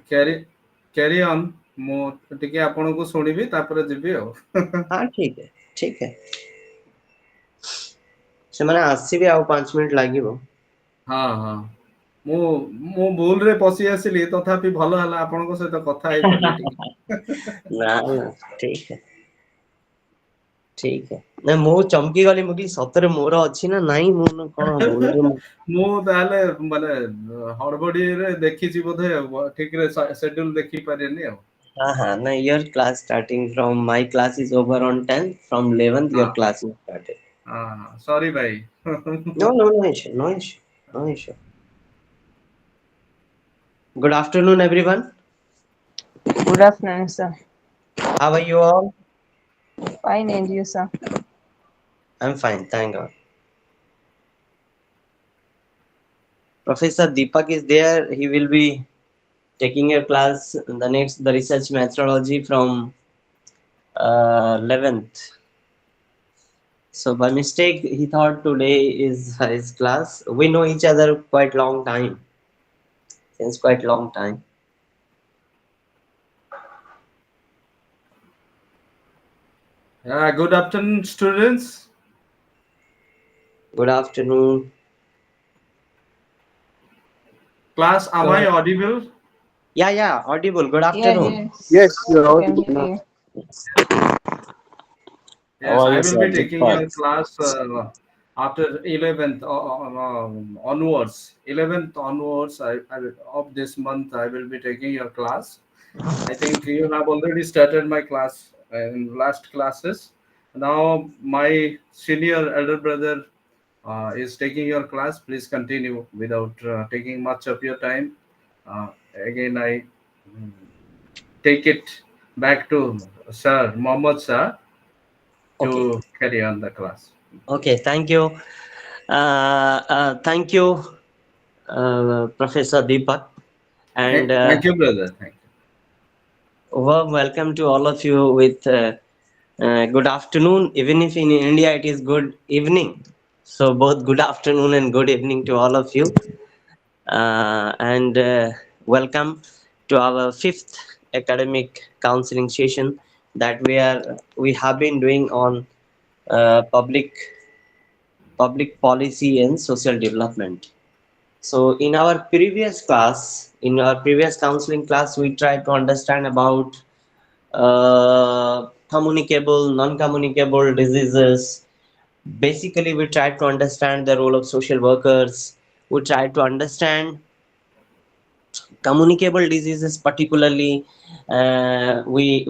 Carry carry on. ମୁଁ ଟିକେ ଆପଣଙ୍କୁ ଶୁଣିବି ତାପରେ ଯିବି ଆଉ। हाँ ठीक है ठीक है ସେମାନେ ଆସିବେ ଆଉ 5 ମିନିଟ ଲାଗିବ। ହଁ ହଁ ମୁଁ ମୁଁ ଭୁଲରେ ପଶି ଆସିଲି ତଥାପି ଭଲ ହେଲା ଆପଣଙ୍କ ସହିତ କଥା ହେଇପାରିଲି ଟିକେ। ନା ନା ଠିକ है ଠିକ है ନା ମୁଁ ଚମକି ଗଲି ମୁଁ କହିଲି ସତରେ ମୋର ଅଛି ନା ନାଇଁ ମୁଁ ନା କଣ ଭୁଲରେ ମୁଁ ମୁଁ ତାହେଲେ ମାନେ ହଡବଡିରେ ଦେଖିଛି ବୋଧେ ଠିକରେ ସେଡ୍ୟୁଲ ଦେଖି ପାରିନି ଆଉ। हाँ हाँ ना your class starting from my class is over on 10th from 11th ହଁ your class is started. ହଁ ସରି ଭାଇ। No issue no issue no issue. Good afternoon everyone. Good afternoon, sir. How are you all? Fine, and you, sir? I'm fine, thank God. Professor Deepak is there. He will be taking your class the next the research methodology from 11th. So by mistake he thought today is his class. We know each other quite long time, since quite long time. Yeah, good afternoon, students. Good afternoon. Class, am I So audible? yeah, audible. Good Yeah, afternoon. Yes, yes, you're we can audible hear now. you. How Yes, are I you, will sir? be taking Deepak? your class after 11th onwards. 11th onwards of this month, I will be taking your class. I think you have already started my class in last classes. Now, my senior elder brother is taking your class. Please continue without taking much of your time. Again, I mm, take it back to Sir Mohammed Sir Okay. to carry on the class. Okay. Thank you. Thank you, Professor Deepak, and Thank you, brother. Thank you. warm welcome to all of you with good afternoon. Even if in India it is good evening, so both good afternoon and good evening to all of you, and welcome to our fifth academic counseling session that we have been doing on public policy and social development. So in our previous counseling class, we tried to understand about communicable, non-communicable diseases. Basically, we tried to understand the role of social workers. We tried to understand communicable diseases, particularly we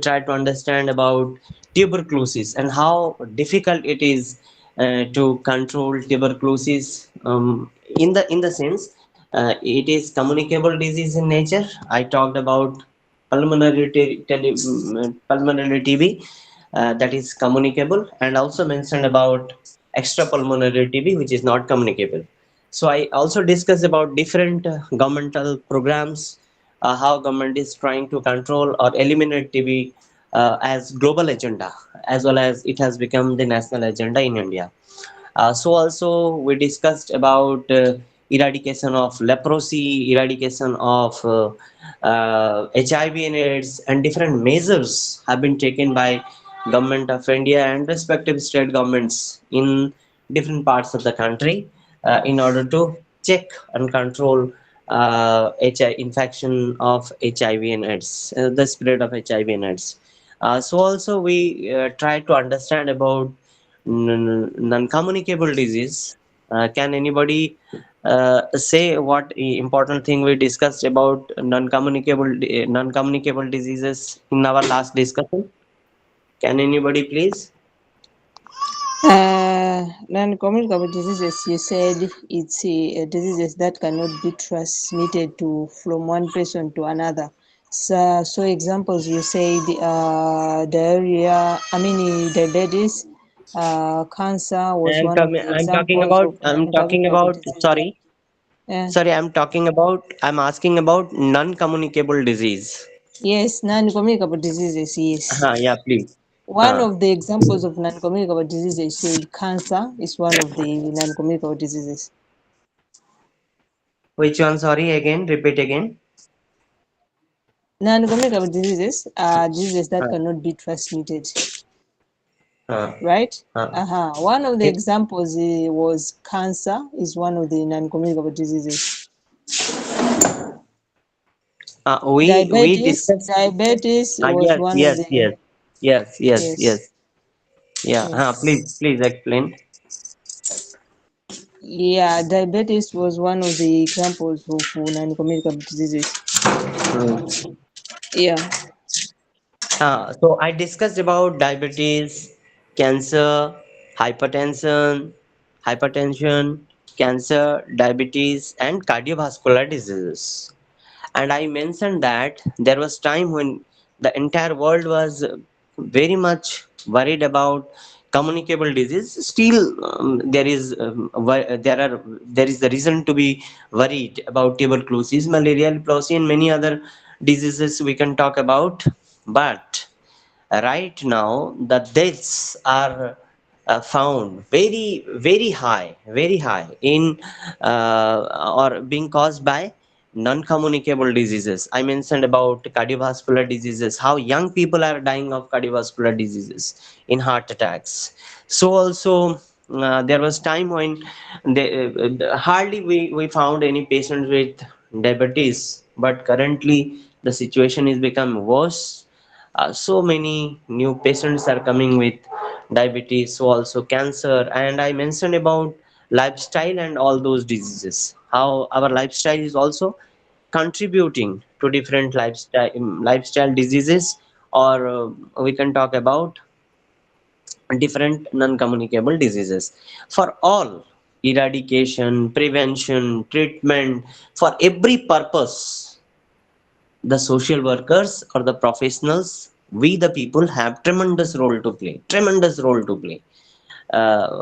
try to understand about tuberculosis and how difficult it is to control tuberculosis, in the sense it is communicable disease in nature. I talked about pulmonary TB, that is communicable, and also mentioned about extrapulmonary TB, which is not communicable. So I also discussed about different governmental programs, how government is trying to control or eliminate TB as global agenda, as well as it has become the national agenda in India. So also we discussed about eradication of leprosy, eradication of HIV and AIDS, and different measures have been taken by government of India and respective state governments in different parts of the country in order to check and control HIV infection of HIV and AIDS, the spread of HIV and AIDS. So also we try to understand about non-communicable disease. Can anybody say what important thing we discussed about non-communicable diseases in our last discussion? Can anybody please? Non-communicable diseases, you said it's diseases that cannot be transmitted from one person to another. So examples, you said diarrhea, I mean diabetes, cancer was one of the I'm talking examples about of non-communicable diseases. Yeah. I'm asking about non-communicable disease. Yes, non-communicable diseases, yes. Yeah, please. One Uh, of the examples of non-communicable diseases, said cancer is one of the non-communicable diseases. which one? Sorry, again, repeat again. Non-communicable diseases are diseases that Uh, cannot be transmitted, uh, right? uh. One of the It, examples was cancer is one of the non-communicable diseases. we discussed. Diabetes was Yes, one of yes, the, yes, yes, yes, yes, yes. Yeah. Please, yes. please explain. Yeah, diabetes was one of the examples of non-communicable diseases. Hmm. Yeah. So I discussed about diabetes, cancer, hypertension, cancer, diabetes, and cardiovascular diseases. And I mentioned that there was time when the entire world was very much worried about communicable disease. Still, there is the reason to be worried about tuberculosis, malaria, leprosy, and many other diseases we can talk about. But right now the deaths are found very high in or being caused by non-communicable diseases. I mentioned about cardiovascular diseases, how young people are dying of cardiovascular diseases in heart attacks. So also there was time when hardly we found any patients with diabetes, but currently the situation is become worse. So many new patients are coming with diabetes, so also cancer. And I mentioned about lifestyle and all those diseases, how our lifestyle is also contributing to different lifestyle diseases, or we can talk about different non-communicable diseases. For all eradication, prevention, treatment, for every purpose, the social workers or the professionals, we the people have tremendous role to play,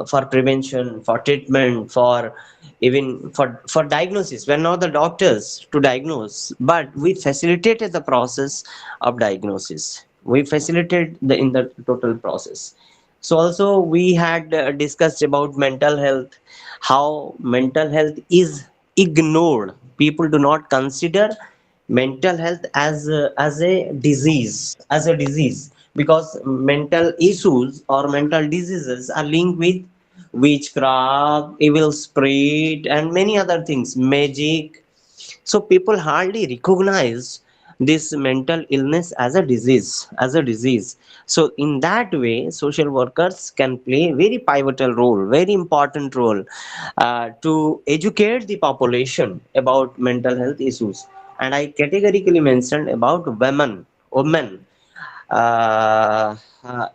for prevention, for treatment, for even for diagnosis. We're not the doctors to diagnose, but we facilitated the process of diagnosis. We facilitated the in the total process. So also we had discussed about mental health, how mental health is ignored. People do not consider mental health as a disease, because mental issues or mental diseases are linked with witchcraft, evil spirit, and many other things, magic. So people hardly recognize this mental illness as a disease. So in that way, social workers can play a very pivotal role, very important role, to educate the population about mental health issues. And I categorically mentioned about women, uh, uh,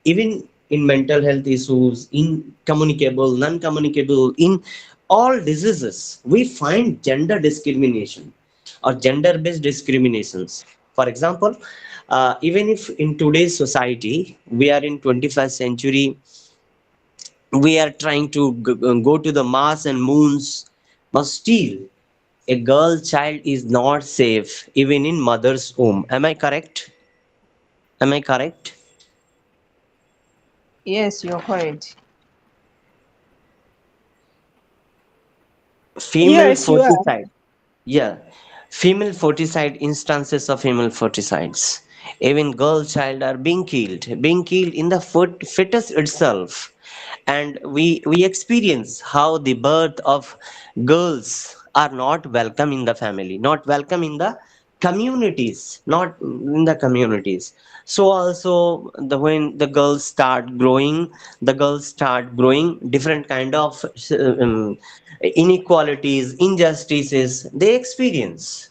even in mental health issues, in communicable, non-communicable, in all diseases, we find gender discrimination or gender-based discriminations. For example, even if in today's society we are in 21st century, we are trying to go to the Mars and moons, but still a girl child is not safe even in mother's womb. Am I correct? Am I correct? Yes, you're correct. Female Yes, you are. foeticide. Yeah, female foeticide, instances of female foeticides. Even girl child are being killed in the fetus itself. And we experience how the birth of girls are not welcome in the family, not welcome in the communities, not in the communities. So also when the girls start growing, different kind of inequalities, injustices they experience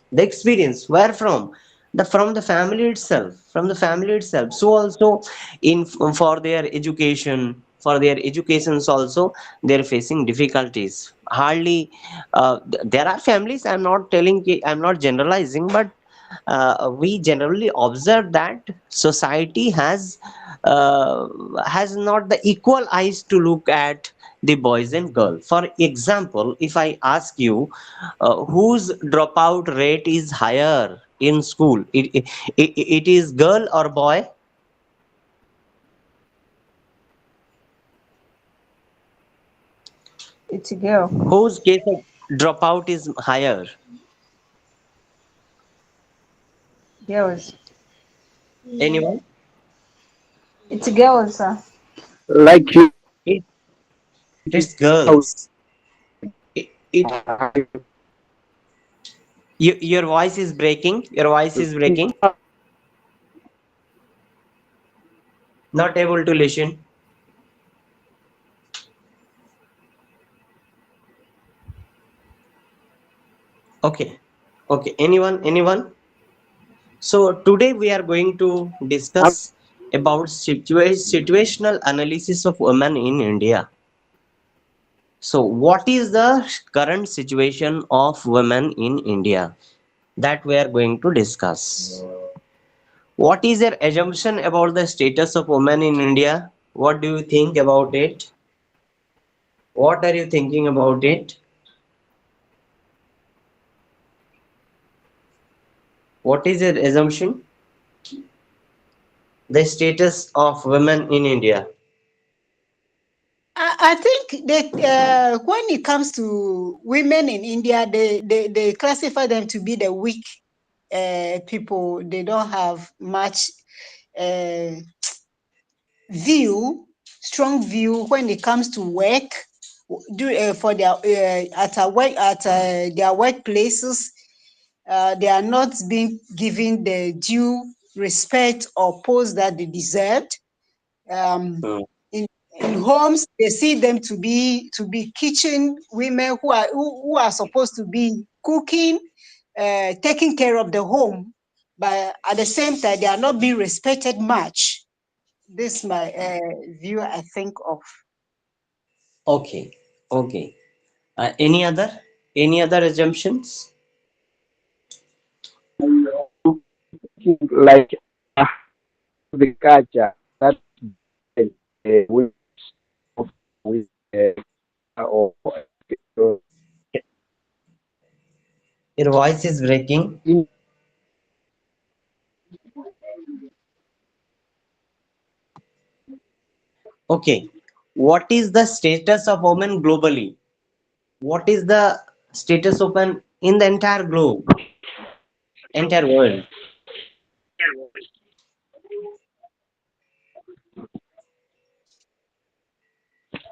where from the family itself, so also in for their education, for their educations also, they're facing difficulties. Hardly there are families, I'm not generalizing, but we generally observe that society has not the equal eyes to look at the boys and girls. For example, if I ask you, whose dropout rate is higher in school, it is girl or boy? It's a girl. Whose case of dropout is higher? Girls. Anyone? It's girls, sir. Like you, It, it it's is how girls. It your voice is breaking. Your voice is breaking. Not able to listen. Okay. Okay. Anyone? Anyone? So today we are going to discuss about situational analysis of women in India. So what is the current situation of women in India that we are going to discuss? What is your assumption about the status of women in India? What do you think about it? What are you thinking about it? What is your assumption? The status of women in India. I think that when it comes to women in India, they classify them to be the weak people. They don't have much uh, strong view when it comes to work. For their at a work at their workplaces, they are not being given the due respect or post that they deserved. Um, Hmm. in in homes, they see them to be kitchen women who are supposed to be cooking, taking care of the home, but at the same time, they are not being respected much. This is my view, I think, of. Okay. Okay. Any other? Any other assumptions? like the culture that we with or Your voice is breaking. in Okay. What is the status of women globally? What is the status of women in the entire globe, entire world?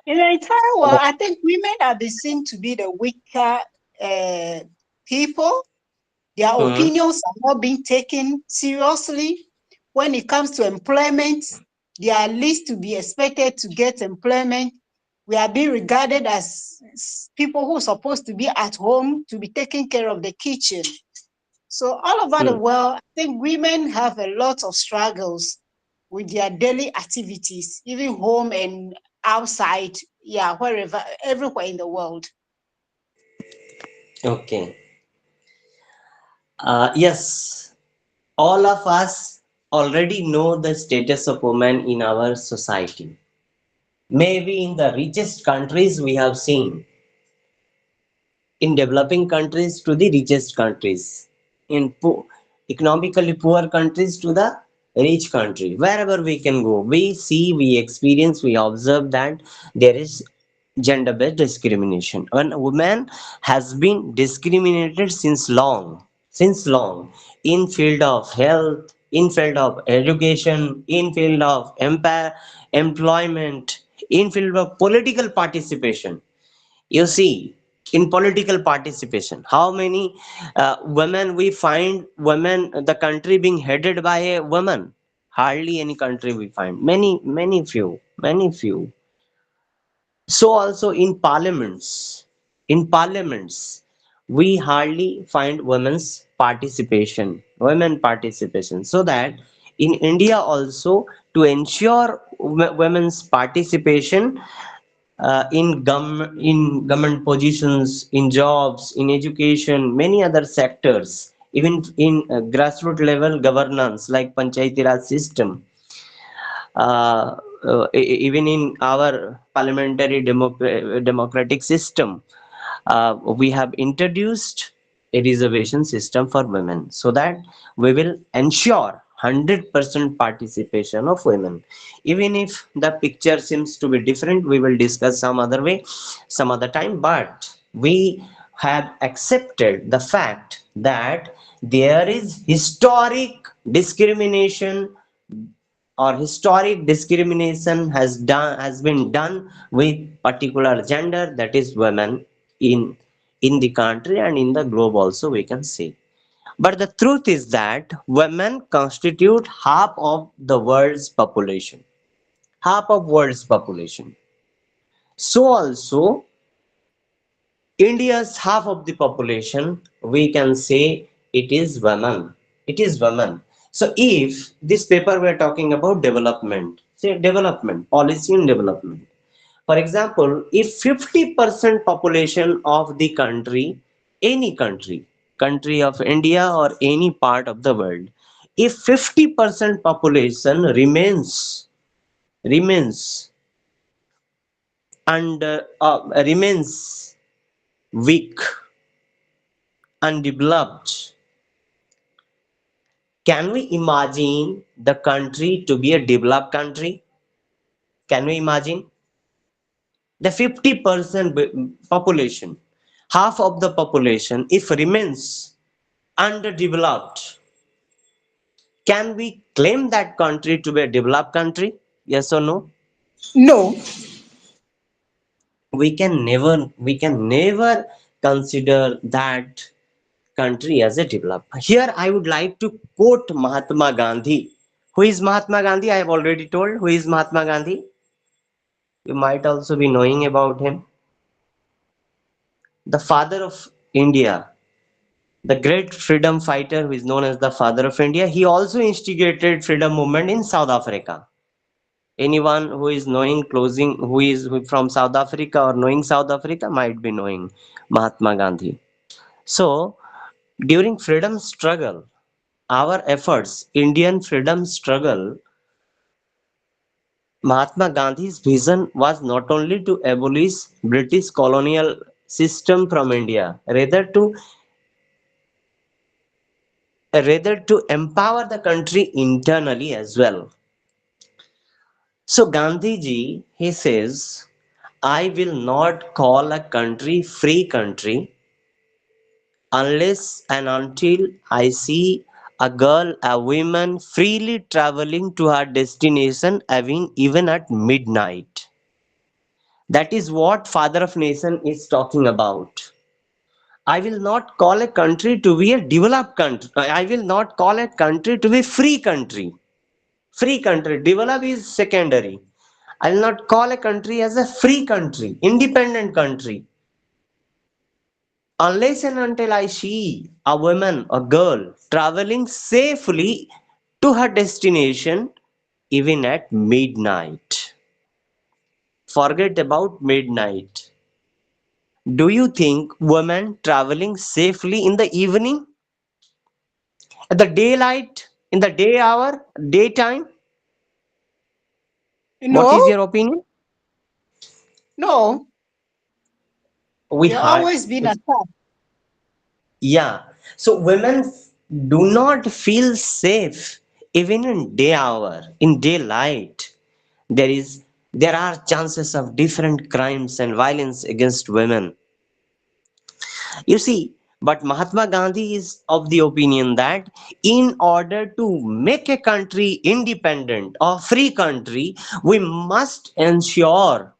In the entire world, I think women are been seen to be the weaker uh, people. Their Hmm. opinions are not being taken seriously. When it comes to employment, they are least to be expected to get employment. We are being regarded as people who are supposed to be at home to be taking care of the kitchen. So all over the Hmm. world, I think women have a lot of struggles with their daily activities, even home and outside, yeah, wherever, everywhere in the world. Okay. Yes, all of us already know the status of women in our society. Maybe in the richest countries we have seen, in developing countries to the richest countries, in economically poor countries to the rich country. Wherever we can go, we see, we experience, we observe that there is gender-based discrimination. When a woman has been discriminated since long, in field of health, in field of education, in field of employment, in field of political participation. You see, in political participation, how many women we find, women, the country being headed by a woman? Hardly any country we find. Many few. So also in parliaments, we hardly find women participation. So that in India also, to ensure women's participation in government positions, in jobs, in education, many other sectors, even in grassroots level governance like Panchayati Raj system, even in our parliamentary democratic system, we have introduced a reservation system for women so that we will ensure 100% participation of women. Even if the picture seems to be different, we will discuss some other way, some other time, but we have accepted the fact that there is historic discrimination or historic discrimination has been done with particular gender, that is women, in the country and in the globe also, we can say. But the truth is that women constitute half of the world's population. Half of world's population. So also India's half of the population, we can say it is women. It is women. So if this paper we're talking about development, say development, policy and development. For example, if 50% population of the country, any country, country of India or any part of the world, if 50% population remains and remains weak, undeveloped, can we imagine the country to be a developed country? Can we imagine? The 50% population, half of the population, if remains underdeveloped, can we claim that country to be a developed country? Yes or no? No. We can never consider that country as a developed. Here I would like to quote Mahatma Gandhi. Who is Mahatma Gandhi? I have already told. Who is Mahatma Gandhi? You might also be knowing about him. The father of India, the great freedom fighter who is known as the father of India. He also instigated freedom movement in South Africa. Anyone who is knowing closing, from South Africa or knowing South Africa might be knowing Mahatma Gandhi. So during freedom struggle, our efforts, Indian freedom struggle, Mahatma Gandhi's vision was not only to abolish British colonial system from India, rather to empower the country internally as well. So Gandhiji, he says, I will not call a country free country unless and until I see a girl, a woman freely traveling to her destination even at midnight. That is what Father of Nation is talking about. I will not call a country to be a developed country. I will not call a country to be free country. Free country. Develop is secondary. I will not call a country as a free country, independent country, unless and until I see a woman, a girl, traveling safely to her destination even at midnight. Forget about midnight. Do you think women traveling safely in the evening, at the daylight, in the day hour, daytime? What is No, your opinion? no, We they're heard. always been attacked. Yeah. So women do not feel safe even in day hour, in daylight. There are chances of different crimes and violence against women. You see, but Mahatma Gandhi is of the opinion that in order to make a country independent or free country, we must ensure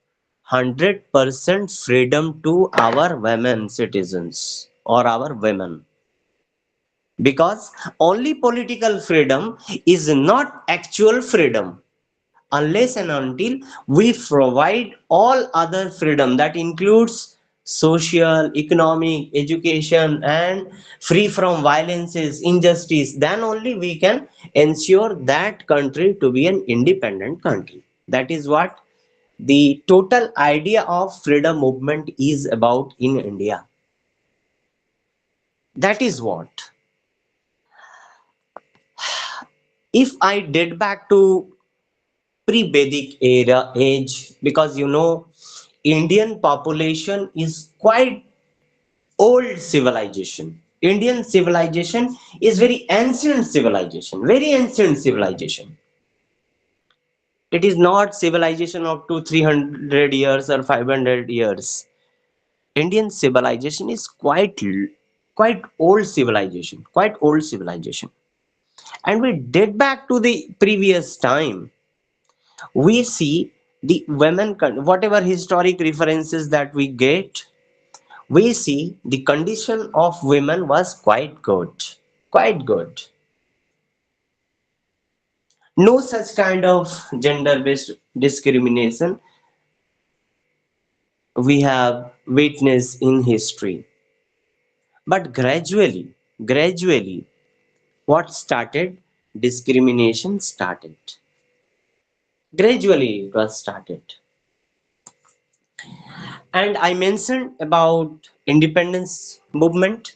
100% freedom to our women citizens or our women. Because only political freedom is not actual freedom unless and until we provide all other freedom, that includes social, economic, education, and free from violences, injustice. Then only we can ensure that country to be an independent country. That is what the total idea of freedom movement is about in India. That is what. If I did back to pre-Vedic era age, because Indian population is quite old civilization. Indian civilization is very ancient civilization. It is not civilization of 200-300 years or 500 years. Indian civilization is quite old civilization, quite old civilization. and we did back to the previous time, we see the whatever historic references that we get, we see the condition of women was quite good, quite good. No such kind of gender based discrimination we have witnessed in history. But gradually, what started? Discrimination started. Gradually, it was started. And I mentioned about independence movement.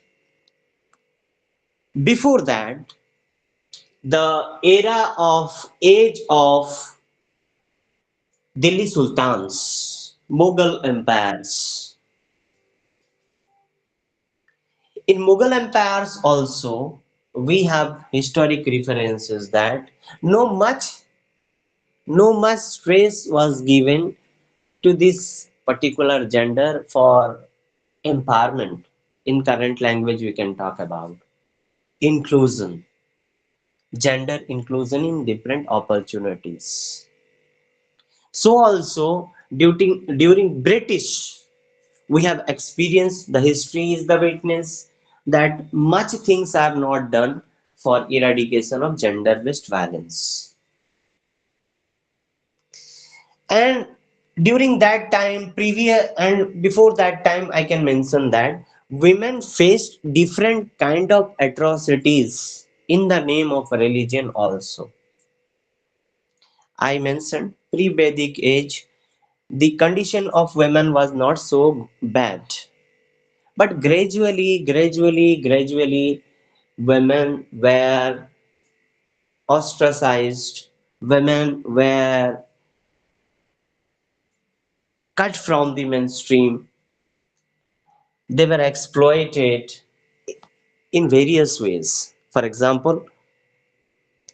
Before that, the era of age of Delhi Sultans, Mughal empires. In Mughal empires also, we have historic references that no much no much stress was given to this particular gender for empowerment. In current language, we can talk about inclusion, gender inclusion in different opportunities. So also during British, we have experienced, the history is the witness that much things are not done for eradication of gender based violence. And during that time, previous and before that time, I can mention that women faced different kind of atrocities in the name of religion also. I mentioned pre-Vedic age, the condition of women was not so bad. But gradually, women were ostracized, women were cut from the mainstream, they were exploited in various ways. For example,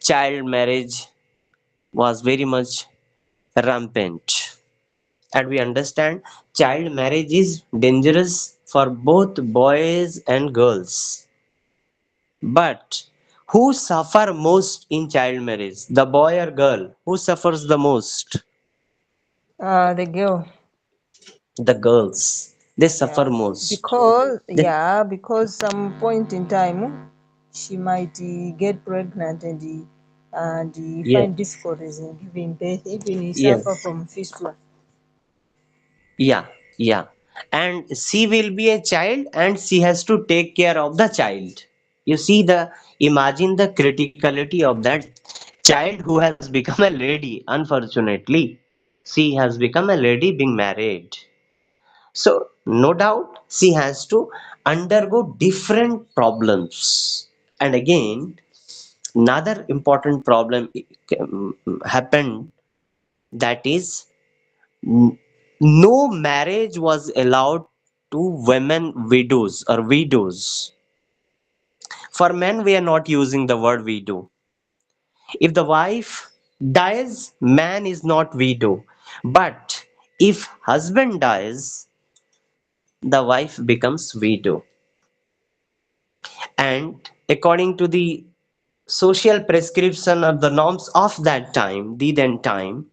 child marriage was very much rampant. And we understand child marriage is dangerous for both boys and girls. But who suffer most in child marriage? The boy or girl? Who suffers the most? The girl. The girls. They suffer Yeah, most. They, because some point in time she might get pregnant and yes, find difficulties in giving birth, even he suffer yes, from fistula. yeah, yeah. And she will be a child and she has to take care of the child. You see imagine the criticality of that child who has become a lady, unfortunately. She has become a lady being married. So, no doubt, she has to undergo different problems. And again, another important problem happened, that is, n- no marriage was allowed to women widows or widows. For men, we are not using the word widow. If the wife dies, man is not widow. But if husband dies, the wife becomes widow. And according to the social prescription of the norms of that time, the then time,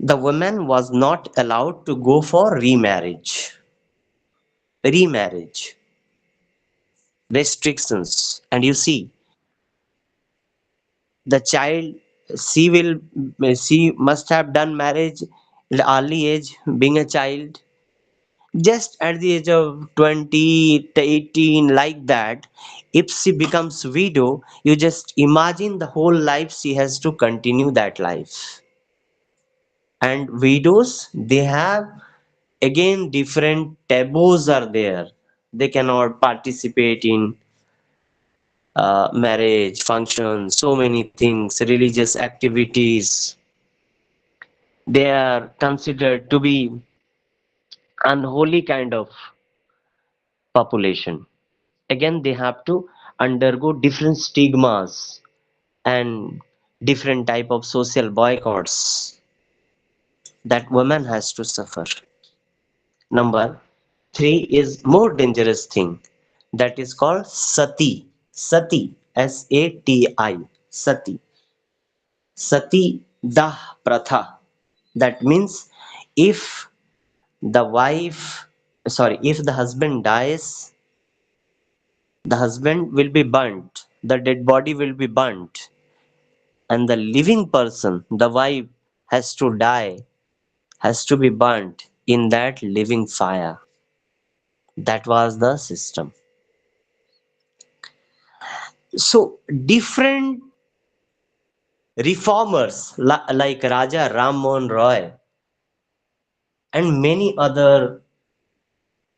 the woman was not allowed to go for remarriage. Remarriage restrictions. And you see, the child, she must have done marriage at early age, being a child. Just at the age of 20 to 18, like that, if she becomes widow, you just imagine the whole life she has to continue that life. And widows, they have again different taboos are there. They cannot participate in marriage functions, so many things, religious activities. They are considered to be unholy kind of population. Again, they have to undergo different stigmas and different type of social boycotts that woman has to suffer. Number three is more dangerous thing, that is called sati. Sati. Sati, Sati, Sati Dah Pratha. That means if the wife, sorry, if the husband dies, the husband will be burnt, the dead body will be burnt, and the living person, the wife, has to die, has to be burnt in that living fire. That was the system. So different reformers like Raja Ram Mohan Roy and many other,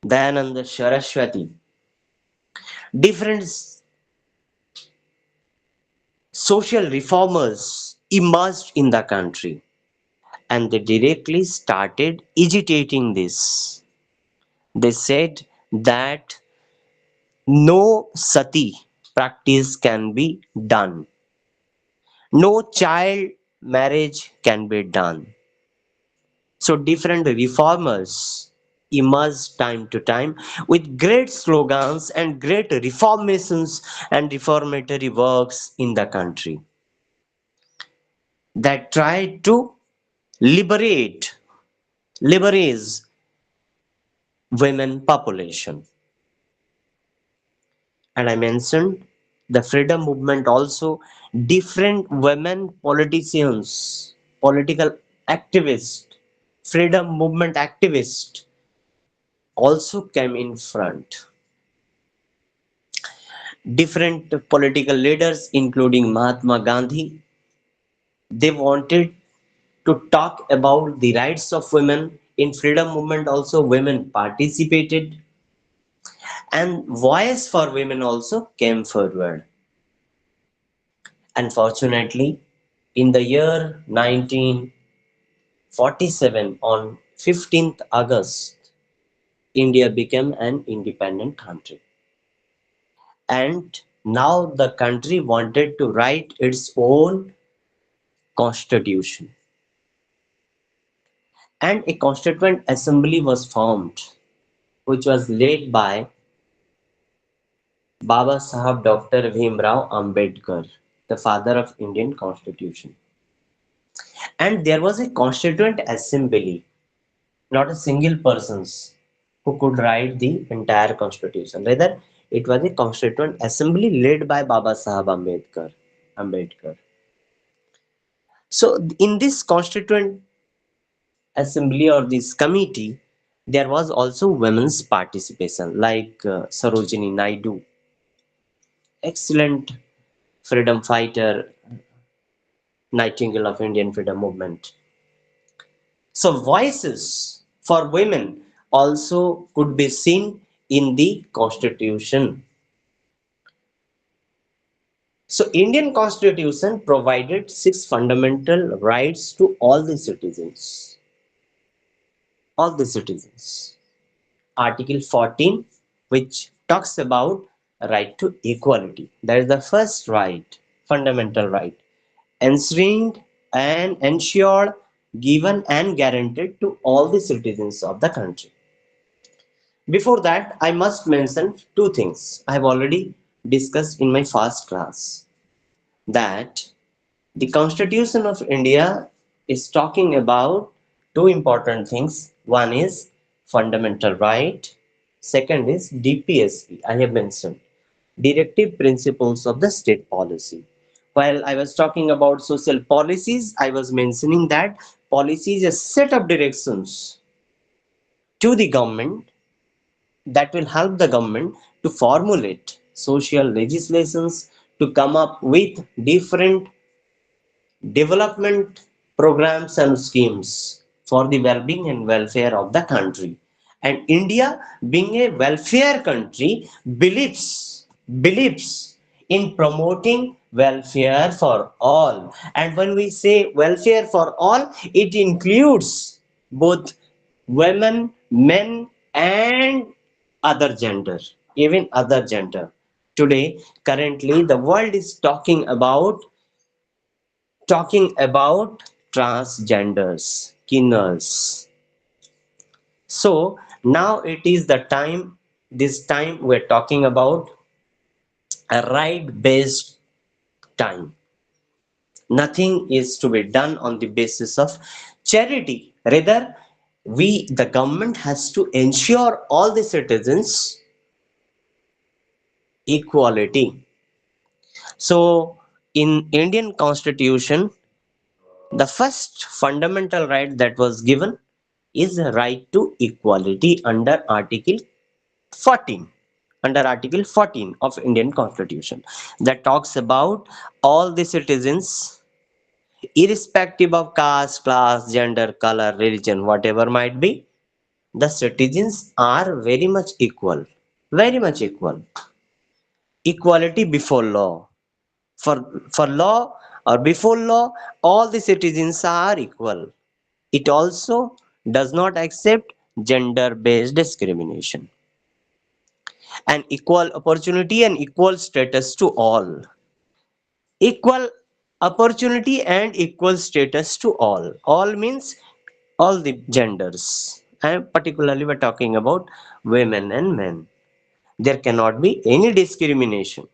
Dayananda Saraswati, different social reformers emerged in the country, and they directly started agitating this. They said that no sati practice can be done, no child marriage can be done. So different reformers emerged time to time with great slogans and great reformations and reformatory works in the country that tried to liberate, liberate women population. And I mentioned the freedom movement also, different women politicians, political activists, freedom movement activists also came in front. Different political leaders, including Mahatma Gandhi, they wanted to talk about the rights of women. In freedom movement also women participated, and voice for women also came forward. Unfortunately, in the year 1947, on 15th August, India became an independent country. And now the country wanted to write its own constitution. And a constituent assembly was formed, which was led by Baba Sahab Dr. Bhimrao Ambedkar, the father of Indian constitution. And there was a constituent assembly, not a single persons who could write the entire constitution. Rather, it was a constituent assembly led by Baba Sahab Ambedkar. So in this constituent assembly or this committee, there was also women's participation, like Sarojini Naidu, excellent freedom fighter, Nightingale of Indian freedom movement. So voices for women also could be seen in the constitution. So Indian constitution provided six fundamental rights to all the citizens. All the citizens. Article 14, which talks about right to equality. That is the first right, fundamental right, enshrined and ensured, given and guaranteed to all the citizens of the country. Before that, I must mention two things I have already discussed in my first class, that the Constitution of India is talking about two important things. One is fundamental right, second is DPSP. I have mentioned directive principles of the state policy. While I was talking about social policies, I was mentioning that policy is a set of directions to the government that will help the government to formulate social legislations, to come up with different development programs and schemes for the well-being and welfare of the country. And India, being a welfare country, believes in promoting welfare for all. And when we say welfare for all, it includes both women, men, and other gender, even other gender. Today, currently, the world is talking about transgenders, kinners. So now it is the time, this time we're talking about a right based time. Nothing is to be done on the basis of charity. Rather, the government has to ensure all the citizens equality. So, in Indian Constitution, the first fundamental right that was given is the right to equality under Article 14. Under Article 14 of Indian Constitution, that talks about all the citizens, irrespective of caste, class, gender, color, religion, whatever might be, the citizens are very much equal. Very much equal. Equality before law. For law or before law, all the citizens are equal. It also does not accept gender based discrimination, and equal opportunity and equal status to all. Equal opportunity and equal status to all. All means all the genders. And particularly we're talking about women and men. There cannot be any discrimination.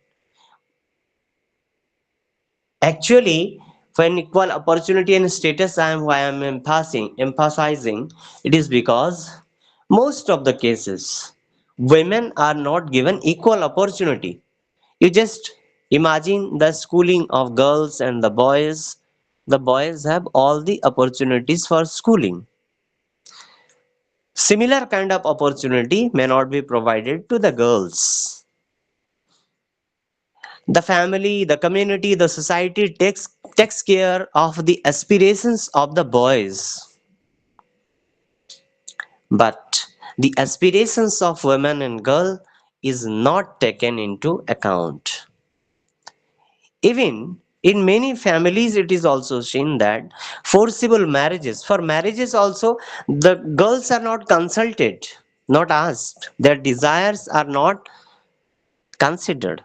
Actually, when equal opportunity and status why I am emphasizing, it is because most of the cases women are not given equal opportunity. You just imagine the schooling of girls and the boys. The boys have all the opportunities for schooling. Similar kind of opportunity may not be provided to the girls. The family, the community, the society takes care of the aspirations of the boys, but the aspirations of women and girl is not taken into account. Even in many families, it is also seen that forcible marriages, for marriages also, the girls are not consulted, not asked. Their desires are not considered.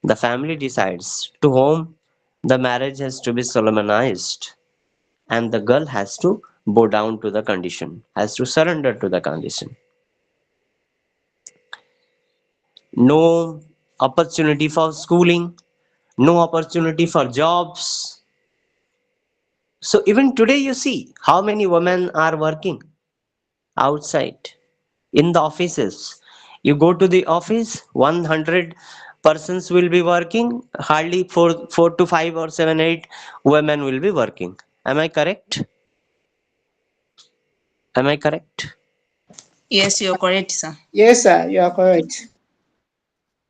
The family decides to whom the marriage has to be solemnized, and the girl has to bow down to the condition, has to surrender to the condition. No opportunity for schooling, no opportunity for jobs. So even today, you see how many women are working outside in the offices. You go to the office, 100 persons will be working, hardly four to five or seven, eight women will be working. Am I correct? Am I correct? Yes, you're correct, sir. Yes, sir, you are correct.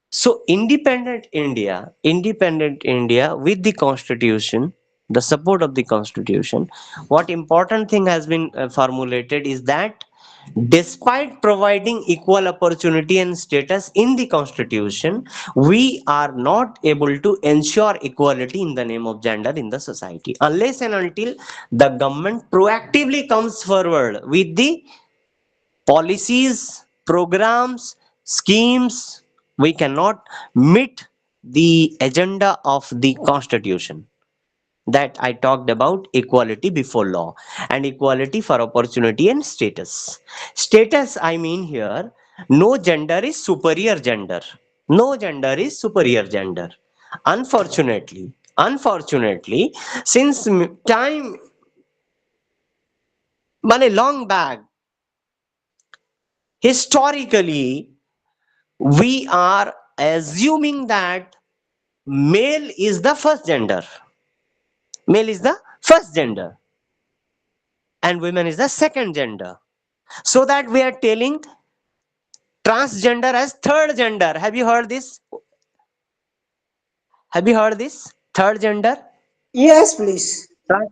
So independent India with the constitution, the support of the constitution, what important thing has been formulated is that despite providing equal opportunity and status in the constitution, we are not able to ensure equality in the name of gender in the society unless and until the government proactively comes forward with the policies, programs, schemes. We cannot meet the agenda of the constitution that I talked about, equality before law and equality for opportunity and status. Status, I mean here, no gender is superior gender. No gender is superior gender. Unfortunately, since time, money long back, historically, we are assuming that male is the first gender. Male is the first gender and women is the second gender. So that we are telling transgender as third gender. Have you heard this? Have you heard this? Third gender? Yes, please. Trans-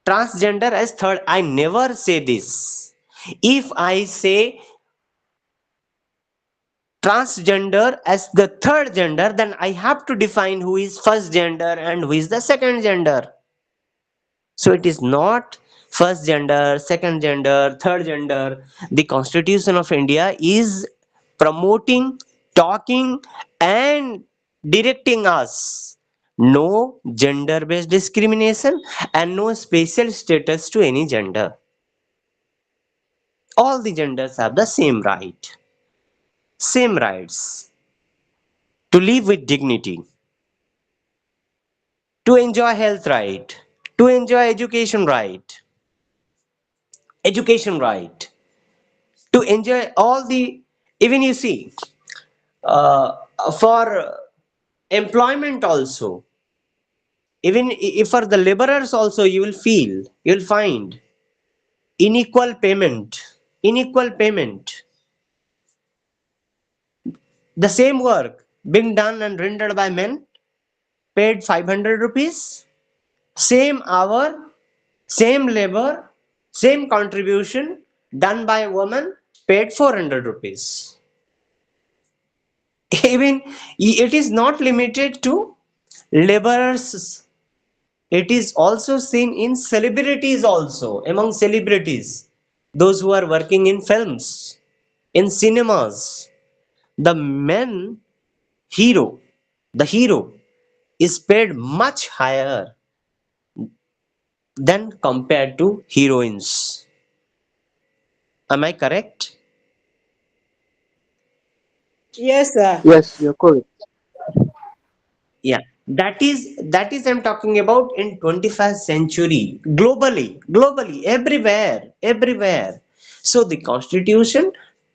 Transgender as third. I never say this. If I say transgender as the third gender, then I have to define who is first gender and who is the second gender. So it is not first gender, second gender, third gender. The Constitution of India is promoting, talking, and directing us. No gender based discrimination and no special status to any gender. All the genders have the same right, same rights. to live with dignity, to enjoy health right, to enjoy education right, to enjoy all the, even you see, uh, for employment also, even if for the laborers also, you'll find unequal payment, the same work being done and rendered by men paid 500 rupees, same hour, same labor, same contribution done by a woman paid 400 rupees. Even it is not limited to laborers, it is also seen in celebrities also, among celebrities, those who are working in films, in cinemas. The men hero, the hero is paid much higher than compared to heroines. Am I correct? Yes, sir. Yes, you're correct. Yeah, that is I'm talking about in 21st century, globally, everywhere. So the Constitution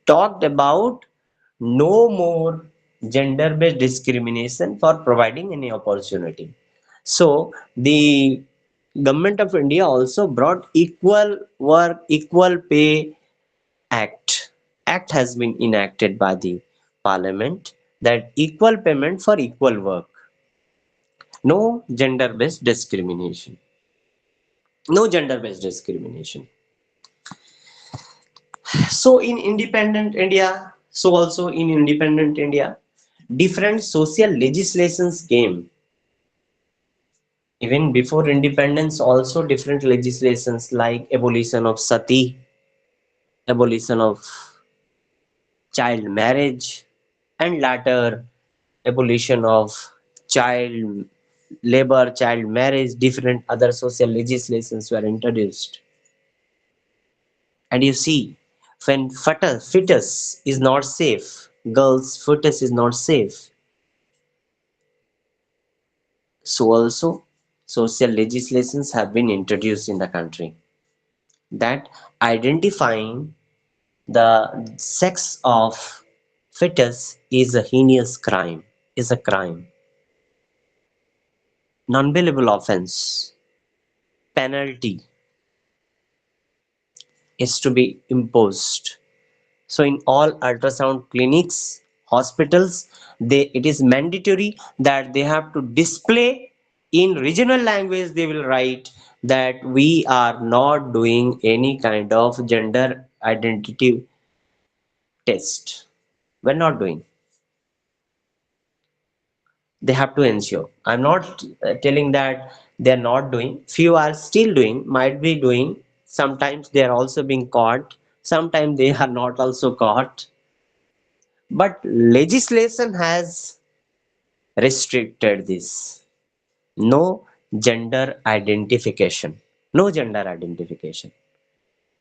talked about no more gender-based discrimination for providing any opportunity. So the government of India also brought Equal Work, Equal Pay Act. Act has been enacted by the Parliament, that equal payment for equal work, no gender based discrimination, no gender based discrimination. So in independent India, so also in independent India, different social legislations came. Even before independence also different legislations like abolition of sati, abolition of child marriage, and later abolition of child labor, child marriage, different other social legislations were introduced. And you see, when fetus is not safe, girl's fetus is not safe, so also social legislations have been introduced in the country that identifying the sex of fetus is a heinous crime, is a crime, non-bailable offense, penalty is to be imposed. So in all ultrasound clinics, hospitals, it is mandatory that they have to display in regional language. They will write that we are not doing any kind of gender identity test. We're not doing. They have to ensure. I'm not telling that they're not doing. Few are still doing, might be doing. Sometimes they are also being caught. Sometimes they are not also caught. But legislation has restricted this. No gender identification. No gender identification.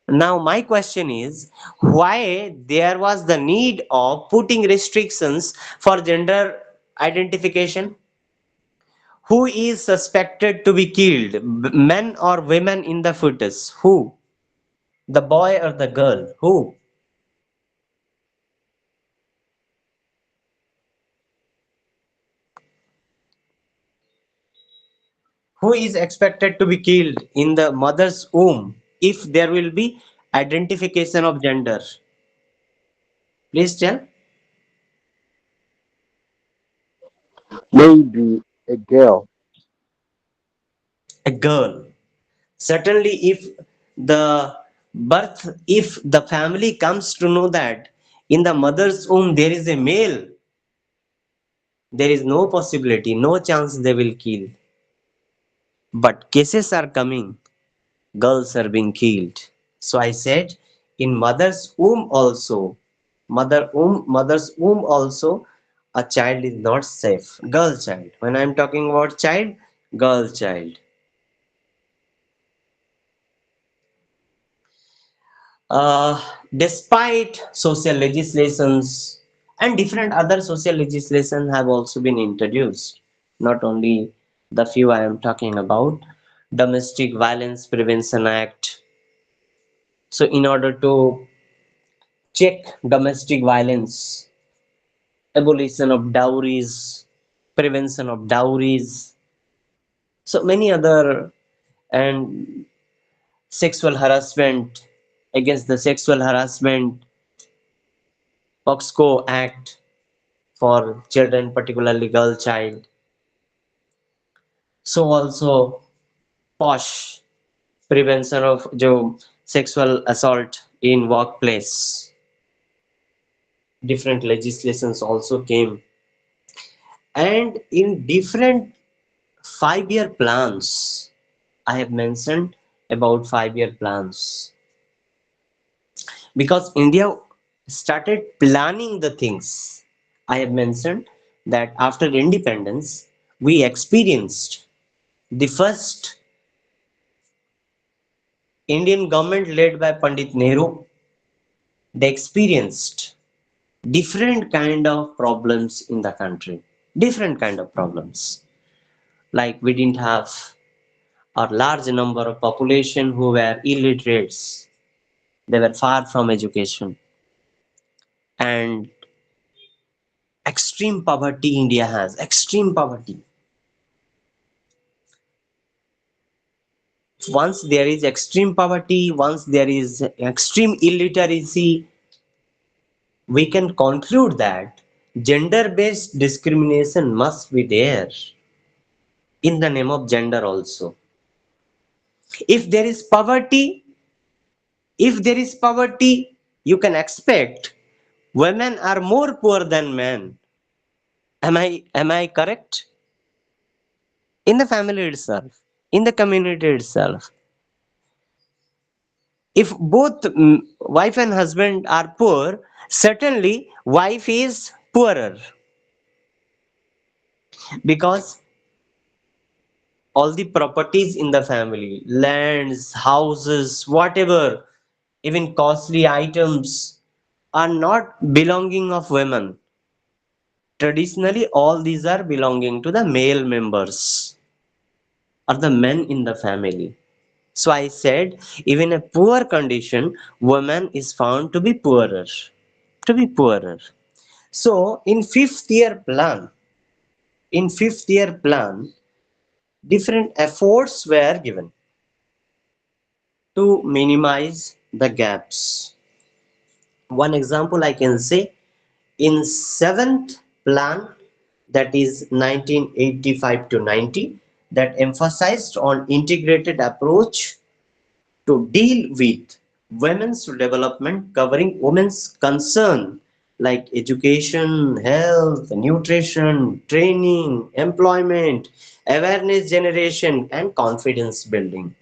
Now, my question is why there was the need of putting restrictions for gender identification? Who is suspected to be killed? Men or women in the fetus? Who? The boy or the girl? Who? Who is expected to be killed in the mother's womb if there will be identification of gender? Please tell. Maybe a girl. A girl. Certainly, the if the family comes to know that in the mother's womb there is a male, there is no possibility, no chance they will kill. But cases are coming, girls are being killed. So I said, in mother's womb also, a child is not safe. Girl child. When I'm talking about child, girl child. Uh, Despite social legislations And different other social legislation have also been introduced, not only the few I am talking about. Domestic Violence Prevention Act. So in order to check domestic violence, abolition of dowries, prevention of dowries, so many other, and sexual harassment, against the sexual harassment, POXCO Act for children, particularly girl child. So also POSH, prevention of sexual assault in workplace. Different legislations also came, and in different 5-year plans. I have mentioned about 5-year plans because India started planning the things. I have mentioned that after independence, we experienced the first Indian government led by Pandit Nehru. They experienced different kind of problems in the country, different kind of problems. Like we didn't have a large number of population who were illiterates. They were far from education, and extreme poverty India has, extreme poverty. Once there is extreme poverty, once there is extreme illiteracy, we can conclude that gender based discrimination must be there in the name of gender also. If there is poverty, if there is poverty, you can expect women are more poor than men. Am I correct? In the family itself, in the community itself, if both wife and husband are poor, certainly wife is poorer, because all the properties in the family, lands, houses, whatever, even costly items, are not belonging of women. Traditionally all these are belonging to the male members or the men in the family. So I said, even a poor condition, woman is found to be poorer, to be poorer. So in fifth year plan, different efforts were given to minimize the gaps. One example I can say, in seventh plan, that is 1985 to 90, that emphasized on integrated approach to deal with women's development, covering women's concern like education, health, nutrition, training, employment, awareness generation, and confidence building.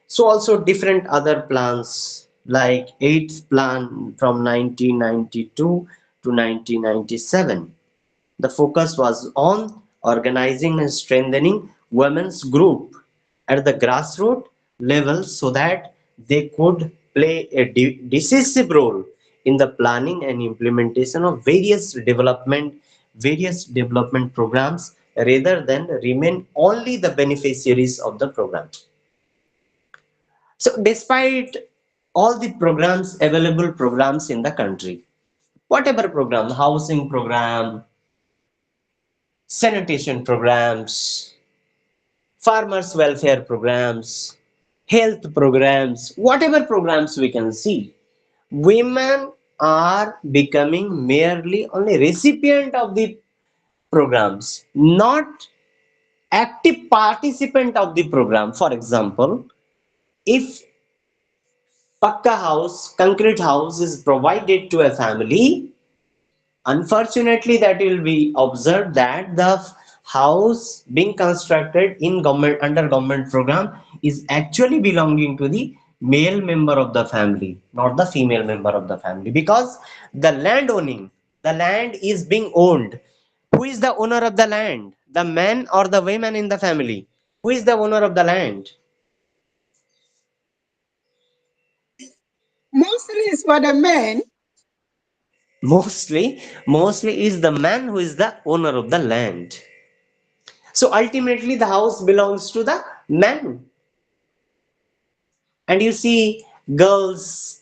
So also different other plans like eighth plan from 1992 to 1997. The focus was on organizing and strengthening women's group at the grassroots level so that they could play a decisive role in the planning and implementation of various development programs rather than remain only the beneficiaries of the program. So despite all the programs, available programs in the country, whatever program, housing program, sanitation programs, farmers welfare programs, health programs, whatever programs we can see, women are becoming merely only recipient of the programs, not active participant of the program. For example, if Pakka house, concrete house is provided to a family, unfortunately, that will be observed that the house being constructed in government under government program is actually belonging to the male member of the family, not the female member of the family, because the land owning, the land is being owned. Who is the owner of the land? The man or the women in the family? Who is the owner of the land? Mostly it's for the men. Mostly is the man who is the owner of the land. So ultimately the house belongs to the man. And you see, girls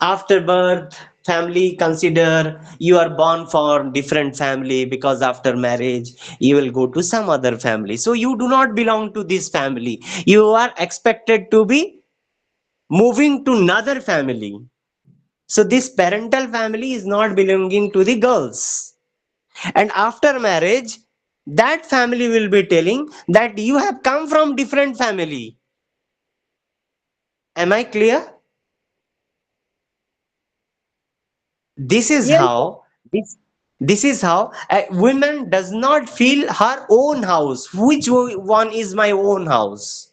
after birth, family consider you are born for different family, because after marriage you will go to some other family, so you do not belong to this family, you are expected to be moving to another family. So this parental family is not belonging to the girls, and after marriage that family will be telling that you have come from different family. Am I clear? This is Yes, how this is how a woman does not feel her own house. Which one is my own house?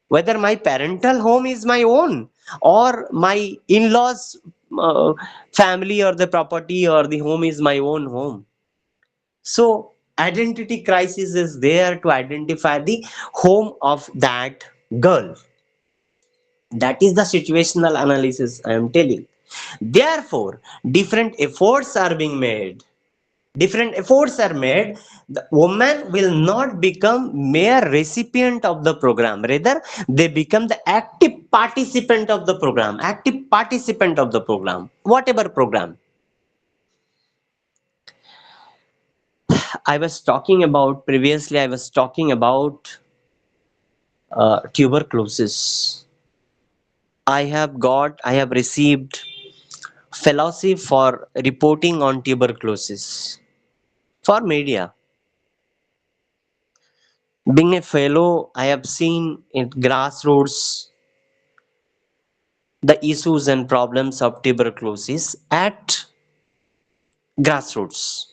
Whether my parental home is my own, or my in-laws uh, family or the property or the home is my own home. So identity crisis is there to identify the home of that girl. That is the situational analysis I am telling. Therefore, different efforts are being made. Different efforts are made. The woman will not become mere recipient of the program. Rather, they become the active participant of the program. Active participant of the program. Whatever program. I was talking about previously, I was talking about tuberculosis. I have received fellowship for reporting on tuberculosis for media. Being a fellow, I have seen in grassroots the issues and problems of tuberculosis at grassroots.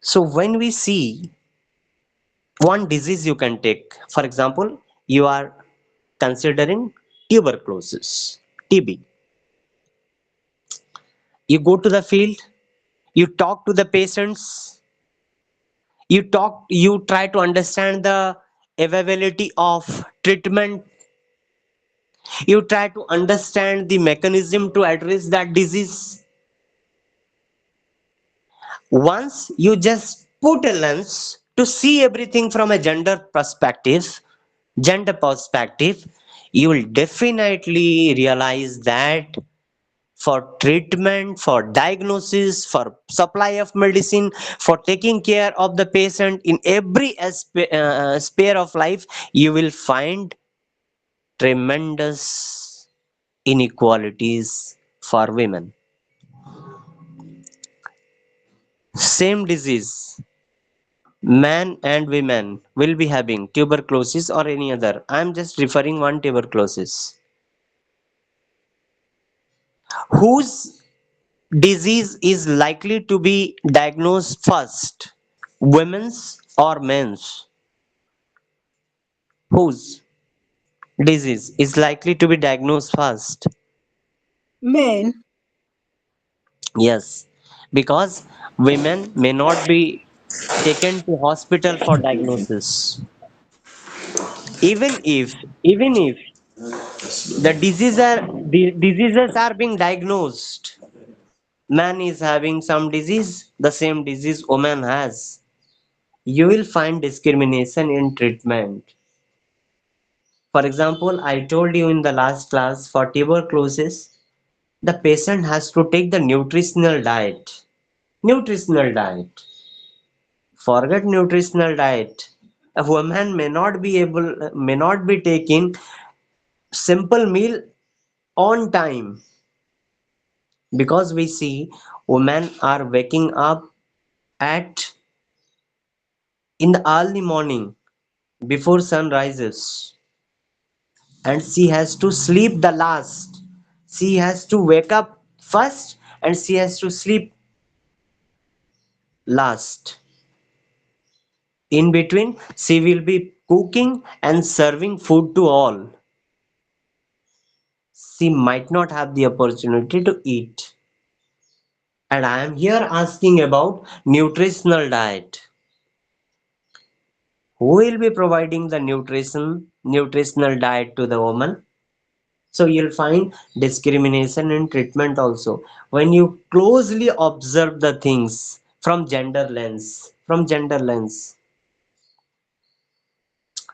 So when we see one disease you can take, for example, you are considering tuberculosis, TB. You go to the field, you talk to the patients, you try to understand the availability of treatment, you try to understand the mechanism to address that disease. Once you just put a lens to see everything from a gender perspective, you will definitely realize that for treatment, for diagnosis, for supply of medicine, for taking care of the patient in every sphere of life, you will find tremendous inequalities for women. Same disease, men and women will be having tuberculosis or any other. I'm just referring one tuberculosis. Whose disease is likely to be diagnosed first? Women's or men's? Whose disease is likely to be diagnosed first? men. Yes, because women may not be taken to hospital for diagnosis. Even if the diseases are being diagnosed, man is having some disease, the same disease woman has, you will find discrimination in treatment. For example, I told you in the last class, for tuberculosis the patient has to take the nutritional diet. Forget nutritional diet, a woman may not be taking simple meal on time, because we see women are waking up at in the early morning before sun rises, and she has to sleep the last. She has to wake up first and she has to sleep last. In between, she will be cooking and serving food to all. She might not have the opportunity to eat. And I am here asking about nutritional diet. Who will be providing the nutritional diet to the woman? So you'll find discrimination in treatment also. When you closely observe the things from gender lens,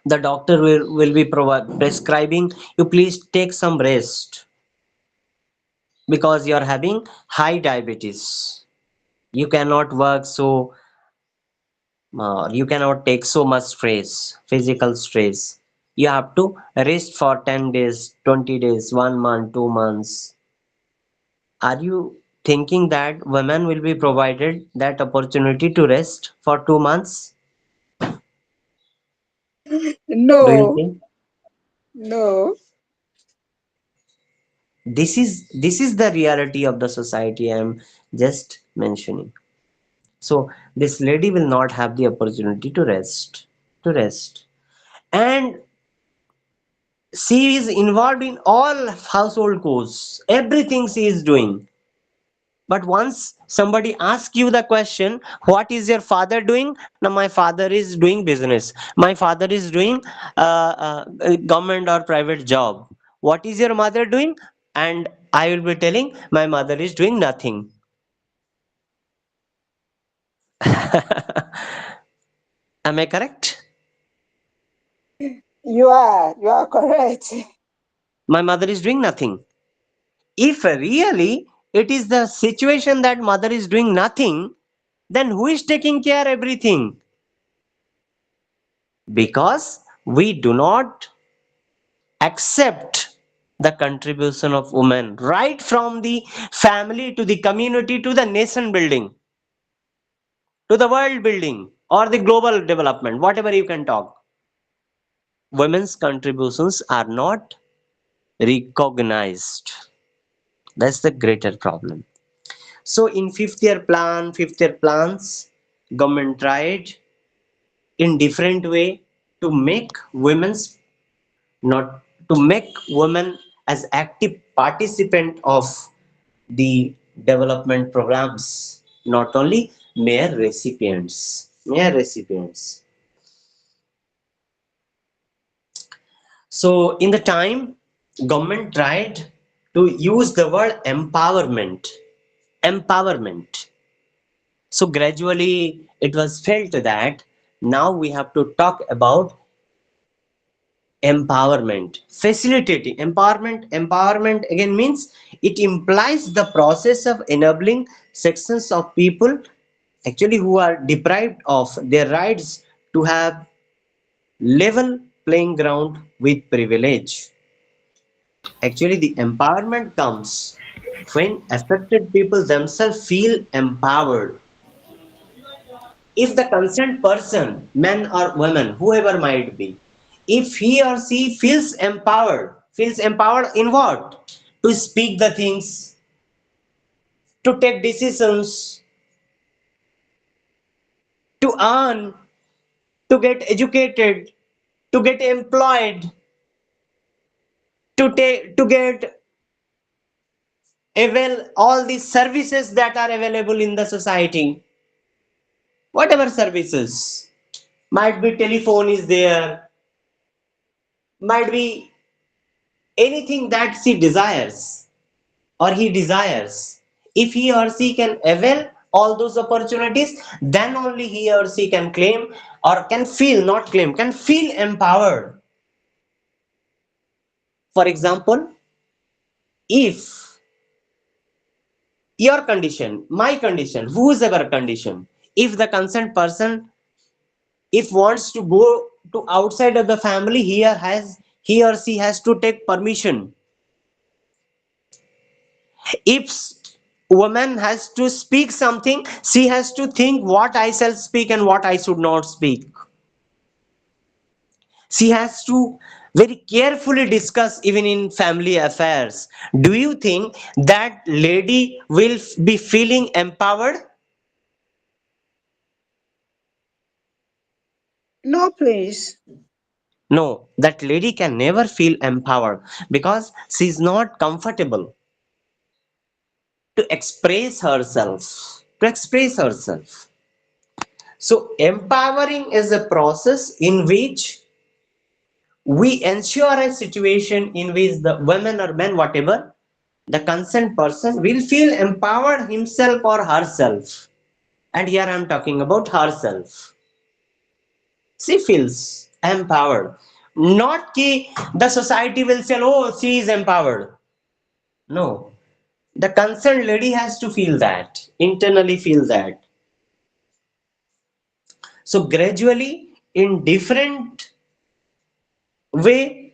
the doctor will be prescribing you please take some rest because you're having high diabetes. You cannot work so you cannot take so much stress, physical stress. You have to rest for 10 days, 20 days, 1 month, 2 months. Are you thinking that women will be provided that opportunity to rest for 2 months? Do you No, think no. this is the reality of the society I am just mentioning? So this lady will not have the opportunity to rest. And she is involved in all household chores, everything she is doing. But once somebody asks you the question, what is your father doing? Now, my father is doing business. My father is doing a government or private job. What is your mother doing? And I will be telling my mother is doing nothing. Am I correct? You are correct. My mother is doing nothing. If really it is the situation that mother is doing nothing, then who is taking care everything? Because we do not accept the contribution of women right from the family to the community to the nation building to the world building or the global development, whatever you can talk. Women's contributions are not recognized. That's the greater problem. So in fifth year plans, government tried in different way to make women's not to make women as active participant of the development programs, not only mere recipients. So in the time government tried to use the word empowerment. So gradually it was felt that now we have to talk about empowerment, facilitating empowerment again means it implies the process of enabling sections of people actually who are deprived of their rights to have level playing ground with privilege. Actually the empowerment comes when affected people themselves feel empowered. If the concerned person, man or woman, whoever might be, if he or she feels empowered in what? To speak the things, to take decisions, to earn, to get educated, to get employed, to get avail all these services that are available in the society, whatever services, might be telephone is there, might be anything that she desires or he desires. If he or she can avail all those opportunities, then only he or she can claim or can feel, not claim, can feel empowered. For example, if your condition, my condition, whosoever condition, if the concerned person, if wants to go to outside of the family, he or she has to take permission. If woman has to speak something, she has to think what I shall speak and what I should not speak. She has to very carefully discuss even in family affairs. Do you think that lady will be feeling empowered? No, please. No, that lady can never feel empowered because she is not comfortable to express herself. So empowering is a process in which we ensure a situation in which the women or men, whatever, the concerned person will feel empowered himself or herself. And here I am talking about herself. She feels empowered. Not ki the society will say, oh, she is empowered. No. The concerned lady has to feel that, internally feel that. So gradually, in different way,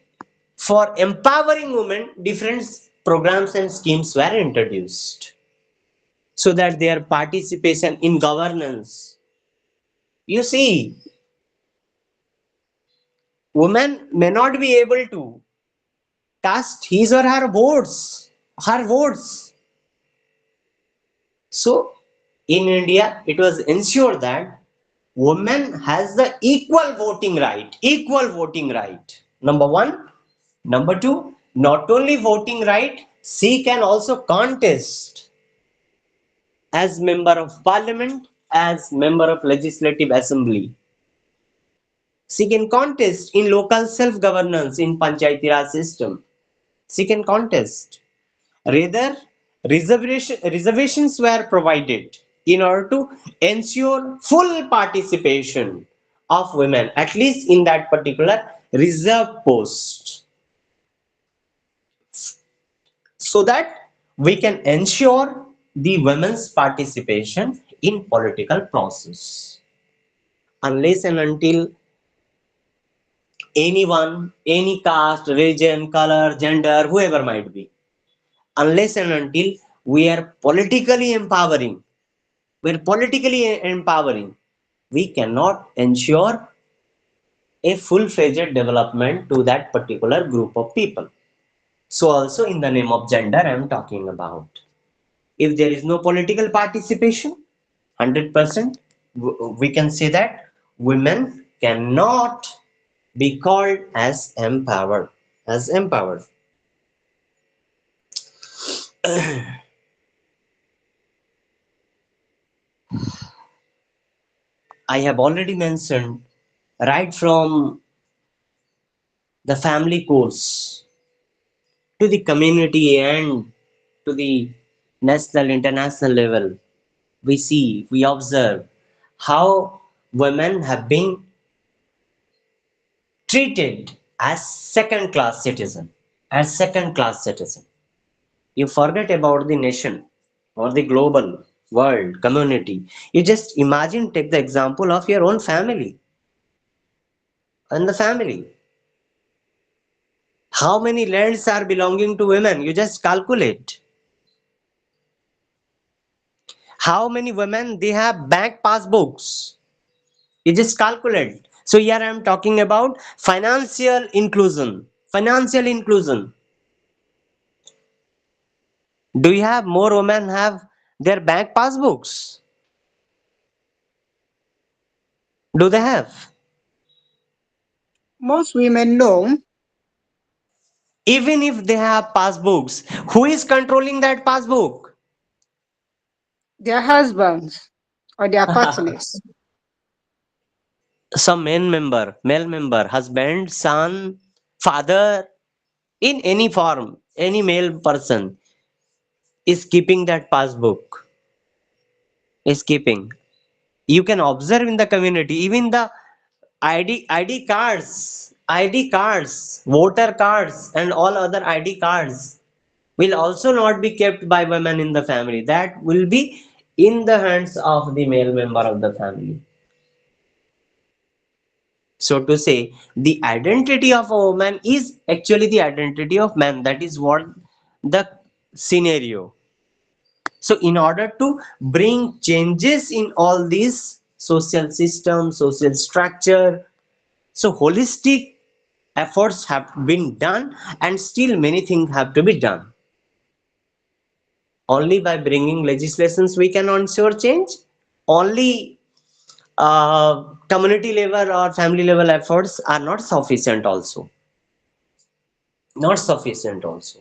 for empowering women, different programs and schemes were introduced so that their participation in governance. You see, women may not be able to cast his or her votes. So in India, it was ensured that women has the equal voting right. Number one. Number two, not only voting right, she can also contest as member of parliament, as member of legislative assembly. She can contest in local self-governance in Panchayati Raj system. She can contest. Rather, reservations were provided in order to ensure full participation of women, at least in that particular reserve post, so that we can ensure the women's participation in political process. Unless and until anyone, any caste, religion, color, gender, whoever might be, unless and until we are politically empowering, we cannot ensure a full-fledged development to that particular group of people. So also in the name of gender, I am talking about. If there is no political participation, 100%, we can say that women cannot be called as empowered. As empowered. I have already mentioned right from the family course to the community and to the national, international level, we observe how women have been treated as second class citizen, as second class citizen. You forget about the nation or the global world community. You just imagine, take the example of your own family and the family. How many lands are belonging to women? You just calculate. How many women they have bank passbooks? You just calculate. So here I am talking about financial inclusion. Financial inclusion. Do you have more women have their bank passbooks? Do they have? Most women know Even if they have passbooks, who is controlling that passbook? their husbands or their partners. Some male member, husband, son, father, in any form, any male person is keeping that passbook. Is keeping. You can observe in the community, even the ID cards, voter cards, and all other ID cards will also not be kept by women in the family. That will be in the hands of the male member of the family. So to say, the identity of a woman is actually the identity of man. That is what the scenario. So in order to bring changes in all these social systems, social structure, so holistic efforts have been done and still many things have to be done. Only by bringing legislations we can ensure change. Only community level or family level efforts are not sufficient also. Not sufficient also.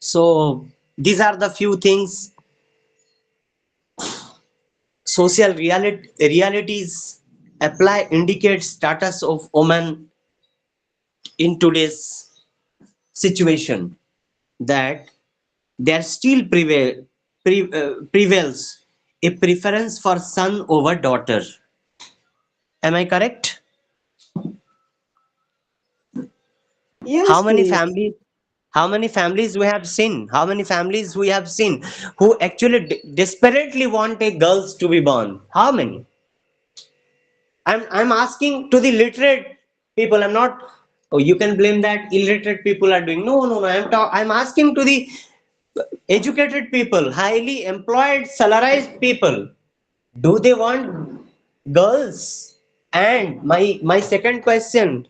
So these are the few things, social realities apply indicate status of woman in today's situation, that there still prevails a preference for son over daughter. Am I correct? How Yes, many please. families, how many families we have seen? How many families we have seen who actually desperately want a girls to be born? How many? I'm asking to the literate people. I'm not. Oh, you can blame that illiterate people are doing. No, no, no. I'm asking to the educated people, highly employed, salarized people. Do they want girls? And my second question,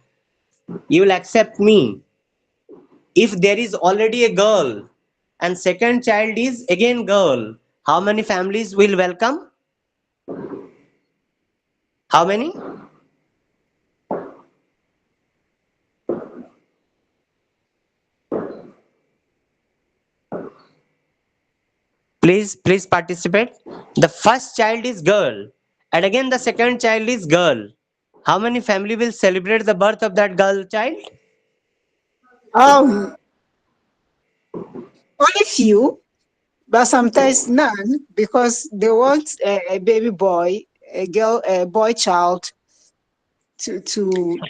you will accept me. If there is already a girl and second child is again girl, how many families will welcome? How many? Please participate. The first child is girl, and again the second child is girl. How many family will celebrate the birth of that girl child? Um, Only few, but sometimes none, because they want a baby boy, a girl, a boy child to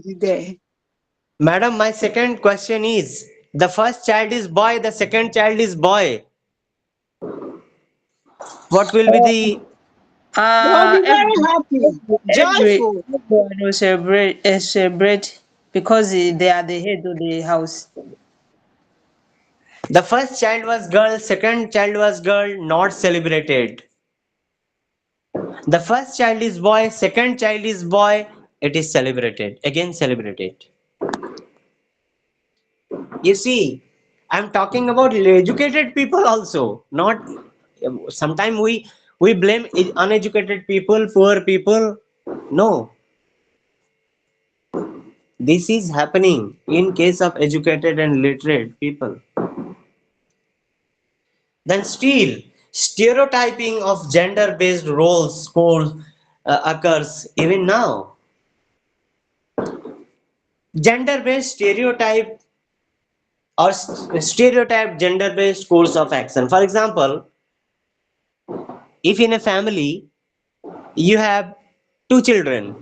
be there. Madam, my second question is, the first child is boy, the second child is boy. What will be the They will be very Everybody, happy, joyful. everyone will celebrate because they are the head of the house. the first child was girl, second child was girl, not celebrated. The first child is boy, second child is boy, it is celebrated. Again celebrated. You see, I'm talking about educated people also, not sometimes we blame uneducated people, poor people. No, this is happening in case of educated and literate people. Then still, stereotyping of gender-based roles scores occurs even now. Gender-based stereotype or stereotype gender-based course of action. For example, if in a family you have two children,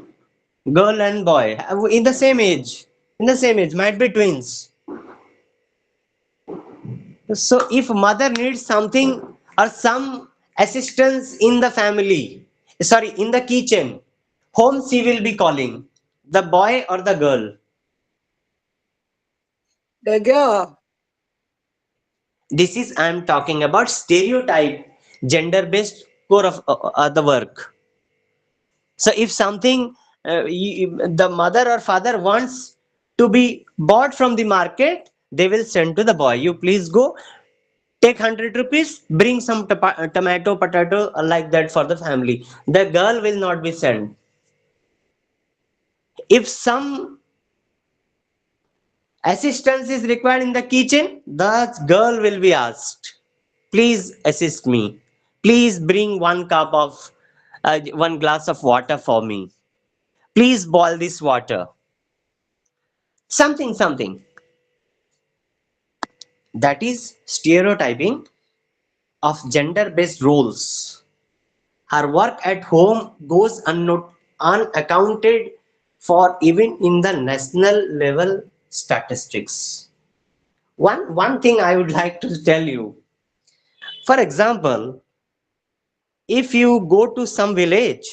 girl and boy, in the same age, might be twins. So if mother needs something or some assistance in the family, sorry, in the kitchen, whom she will be calling, the boy or the girl. The girl, This is I'm talking about stereotype, gender-based core of the work. So if something the mother or father wants to be bought from the market, they will send to the boy. You please go take 100 rupees, bring some tomato, potato, like that for the family. The girl will not be sent. If some assistance is required in the kitchen, the girl will be asked, please assist me. Please bring one glass of water for me. Please boil this water. Something. That is stereotyping of gender based roles. Her work at home goes unaccounted for even in the national level statistics. One thing I would like to tell you, for example, if you go to some village,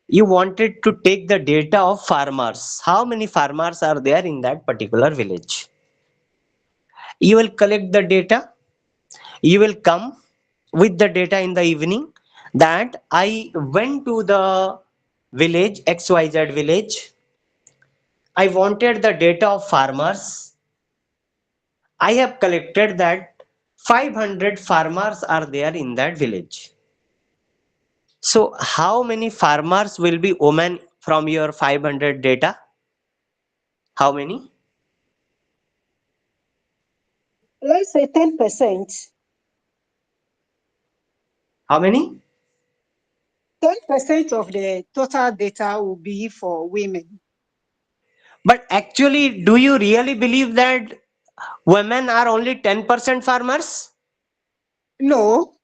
you wanted to take the data of farmers. How many farmers are there in that particular village? You will collect the data, you will come with the data in the evening that I went to the village XYZ village. I wanted the data of farmers. I have collected that 500 farmers are there in that village. So how many farmers will be women from your 500 data? How many? let's say 10%. How many? 10% of the total data will be for women. But actually, do you really believe that women are only 10% farmers? No,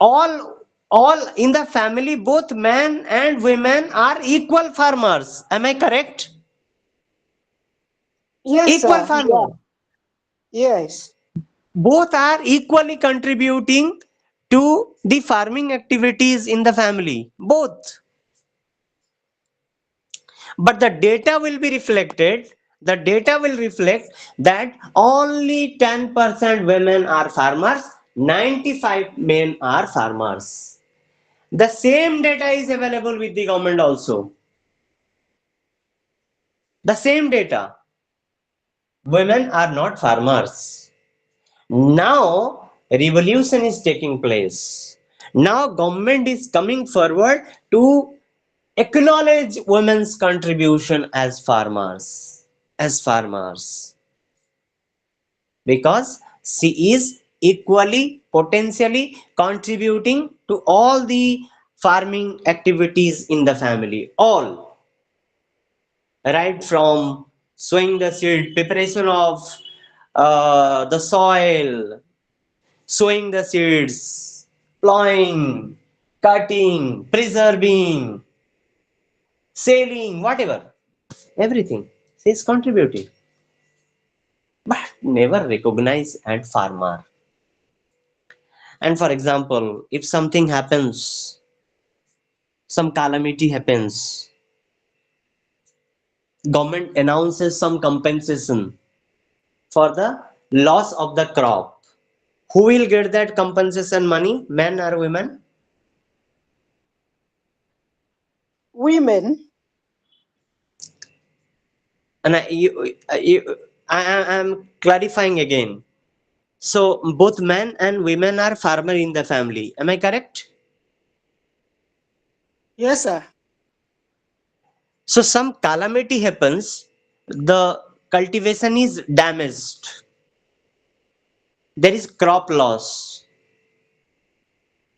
All in the family, both men and women are equal farmers. Am I correct? yes, Equal sir. Yeah, farmer. yes. Both are equally contributing to the farming activities in the family. Both. But the data will reflect that only 10% women are farmers, 95 men are farmers. The same data is available with the government also. The same data. Women are not farmers. Now revolution is taking place. Now government is coming forward to acknowledge women's contribution as farmers, because she is equally potentially contributing to all the farming activities in the family, all, right from sowing the seed, preparation of the soil, sowing the seeds, plowing, cutting, preserving, selling, whatever, everything she is contributing, but never recognized and farmer. And for example, if something happens, some calamity happens, government announces some compensation for the loss of the crop. Who will get that compensation money? Men or women? Women. And I'm clarifying again. So both men and women are farmer in the family. Am I correct? Yes, sir. So some calamity happens, the cultivation is damaged, there is crop loss.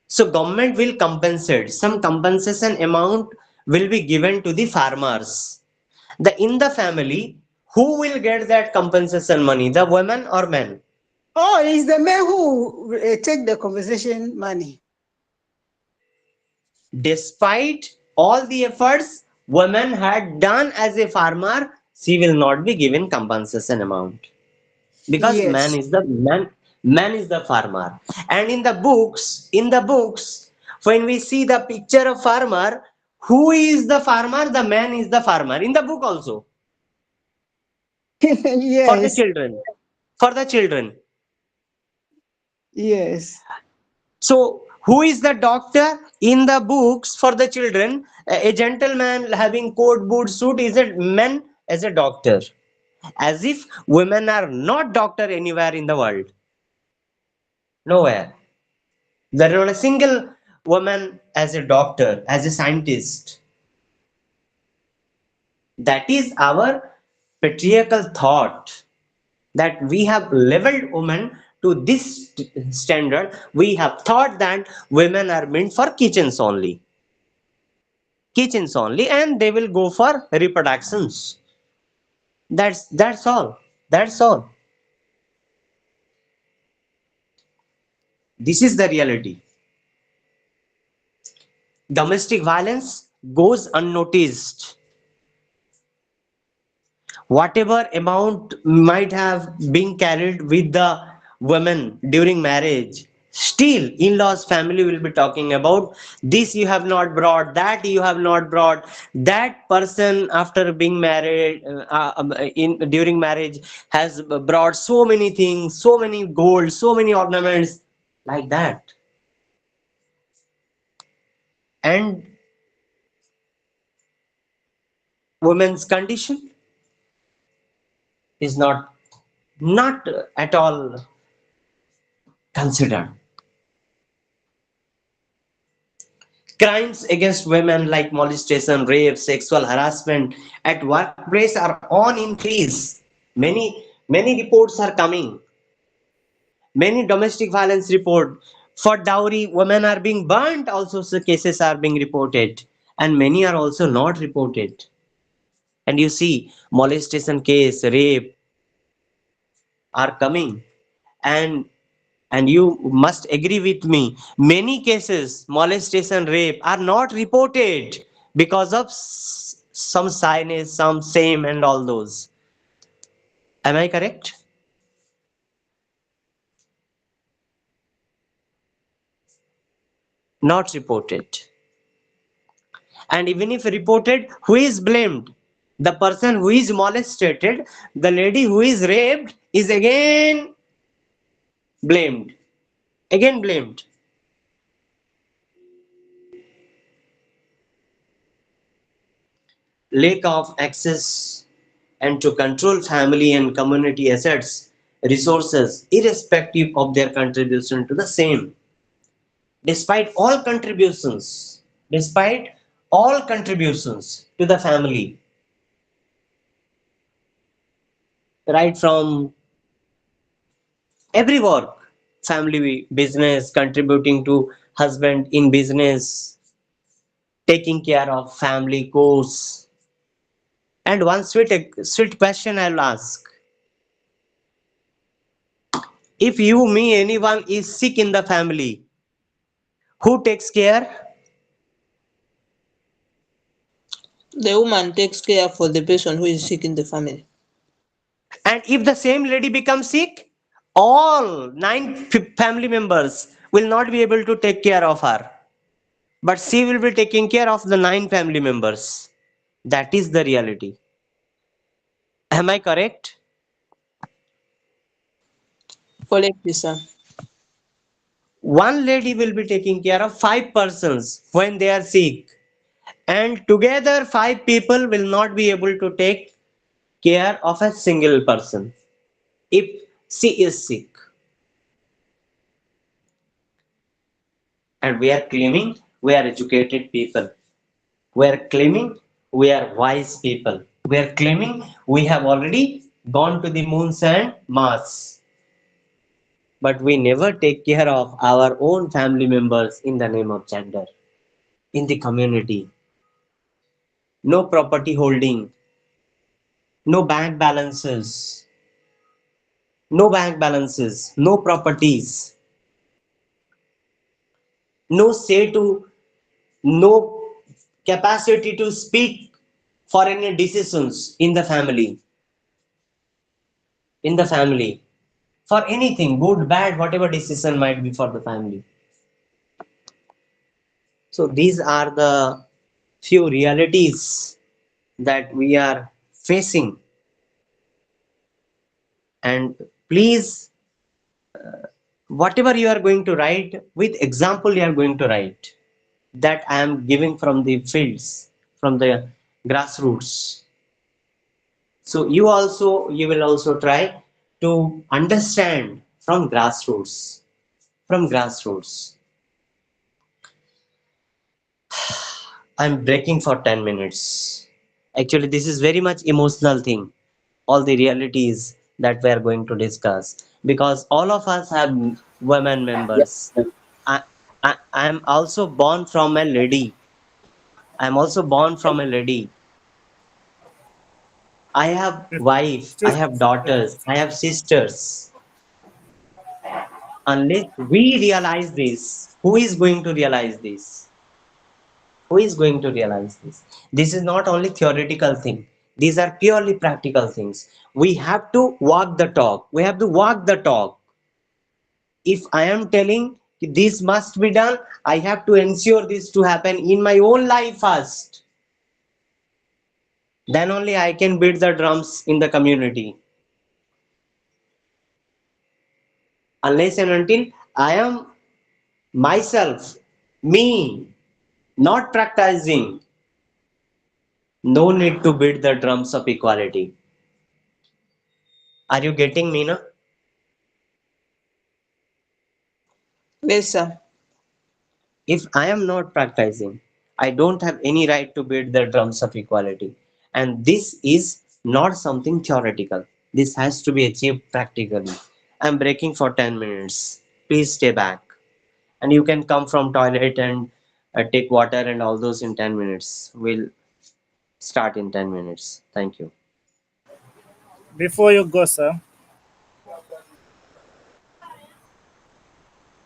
So government will compensate. Some compensation amount will be given to the farmers. The in the family, who will get that compensation money? The women or men? Oh, it's the men who take the conversation money. Despite all the efforts women had done as a farmer, she will not be given compensation amount, because Yes. man is the farmer. And in the books, when we see the picture of farmer, who is the farmer? The man is the farmer in the book also, for the Yes. children, for the children. Yes. So who is the doctor in the books? For the children, a gentleman having coat boot suit is a man as a doctor, as if women are not doctor anywhere in the world. Nowhere. There is not a single woman as a doctor, as a scientist. That is our patriarchal thought, that we have leveled women to this standard. We have thought that women are meant for kitchens only, and they will go for reproductions. That's all. That's all. This is the reality. Domestic violence goes unnoticed. Whatever amount might have been carried with the women during marriage, still in-laws family will be talking about this, you have not brought, that you have not brought, that person after being married, in during marriage, has brought so many things, so many gold, so many ornaments, like that. And women's condition is not at all considered. Crimes against women like molestation, rape, sexual harassment at workplace are on increase. Many Many reports are coming, many domestic violence report. For dowry, women are being burnt, also so cases are being reported, and many are also not reported. And you see, molestation case, rape are coming, and you must agree with me, many cases, molestation, rape are not reported because of some shyness, some shame, and all those. Am I correct? Not reported. And even if reported, who is blamed? The person who is molested, the lady who is raped is again blamed. Again blamed. Lack of access and to control family and community assets, resources, irrespective of their contribution to the same. Despite all contributions to the family, right from every work, family business, contributing to husband in business, taking care of family course. And one sweet question I'll ask: if you, me, anyone is sick in the family, who takes care? The woman takes care for the person who is sick in the family. And if the same lady becomes sick, all nine family members will not be able to take care of her, but she will be taking care of the nine family members. That is the reality. Am I correct? Correct, sir. One lady will be taking care of five persons when they are sick, and together five people will not be able to take care of a single person if she is sick. And we are claiming we are educated people. We are claiming we are wise people. We are claiming we have already gone to the moon and Mars. But we never take care of our own family members in the name of gender, in the community. No property holding, no bank balances, no properties, no say to, no capacity to speak for any decisions in the family, for anything, good, bad, whatever decision might be for the family. So these are the few realities that we are facing. And please, whatever you are going to write, with example you are going to write, that I am giving from the fields, from the grassroots. So you will also try to understand from grassroots. From grassroots. I'm breaking for 10 minutes. Actually, this is very much emotional thing. All the realities that we are going to discuss, because all of us have women members. I, I am also born from a lady. I'm also born from a lady. I have wife, I have daughters, I have sisters. Unless we realize this, who is going to realize this? Who is going to realize this? This is not only theoretical thing. These are purely practical things. We have to walk the talk. We have to walk the talk. If I am telling this must be done, I have to ensure this to happen in my own life first. Then only I can beat the drums in the community. Unless and until I am myself, me, not practicing, no need to beat the drums of equality. Are you getting me, na? Yes, sir. If I am not practicing, I don't have any right to beat the drums of equality. And this is not something theoretical. This has to be achieved practically. I'm breaking for 10 minutes. Please stay back. And you can come from toilet and take water and all those in 10 minutes. We'll start in 10 minutes. Thank you. Before you go, sir.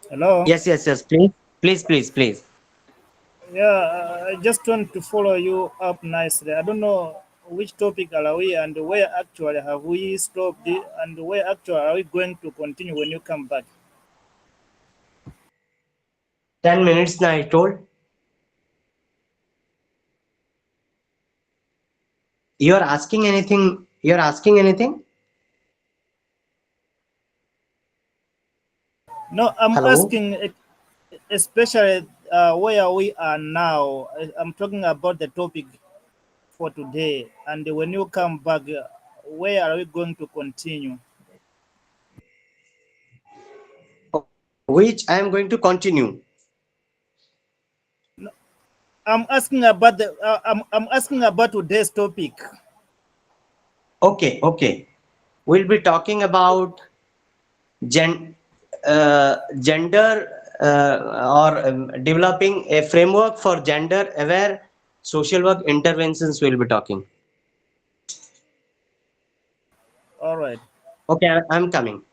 Hello. Yes, yes, yes. Please, please, please, please. Yeah, I just want to follow you up nicely. I don't know which topic are we and where actually have we stopped and where actually are we going to continue when you come back. 10 minutes now, I told. You're asking anything? You're asking anything? No, I'm Hello? asking especially where we are now. I'm talking about the topic for today. And when you come back, where are we going to continue? Which I am going to continue. I'm asking about today's topic. Okay, okay. We'll be talking about gen, gender or developing a framework for gender aware social work interventions. We'll be talking. All right. Okay, I'm coming.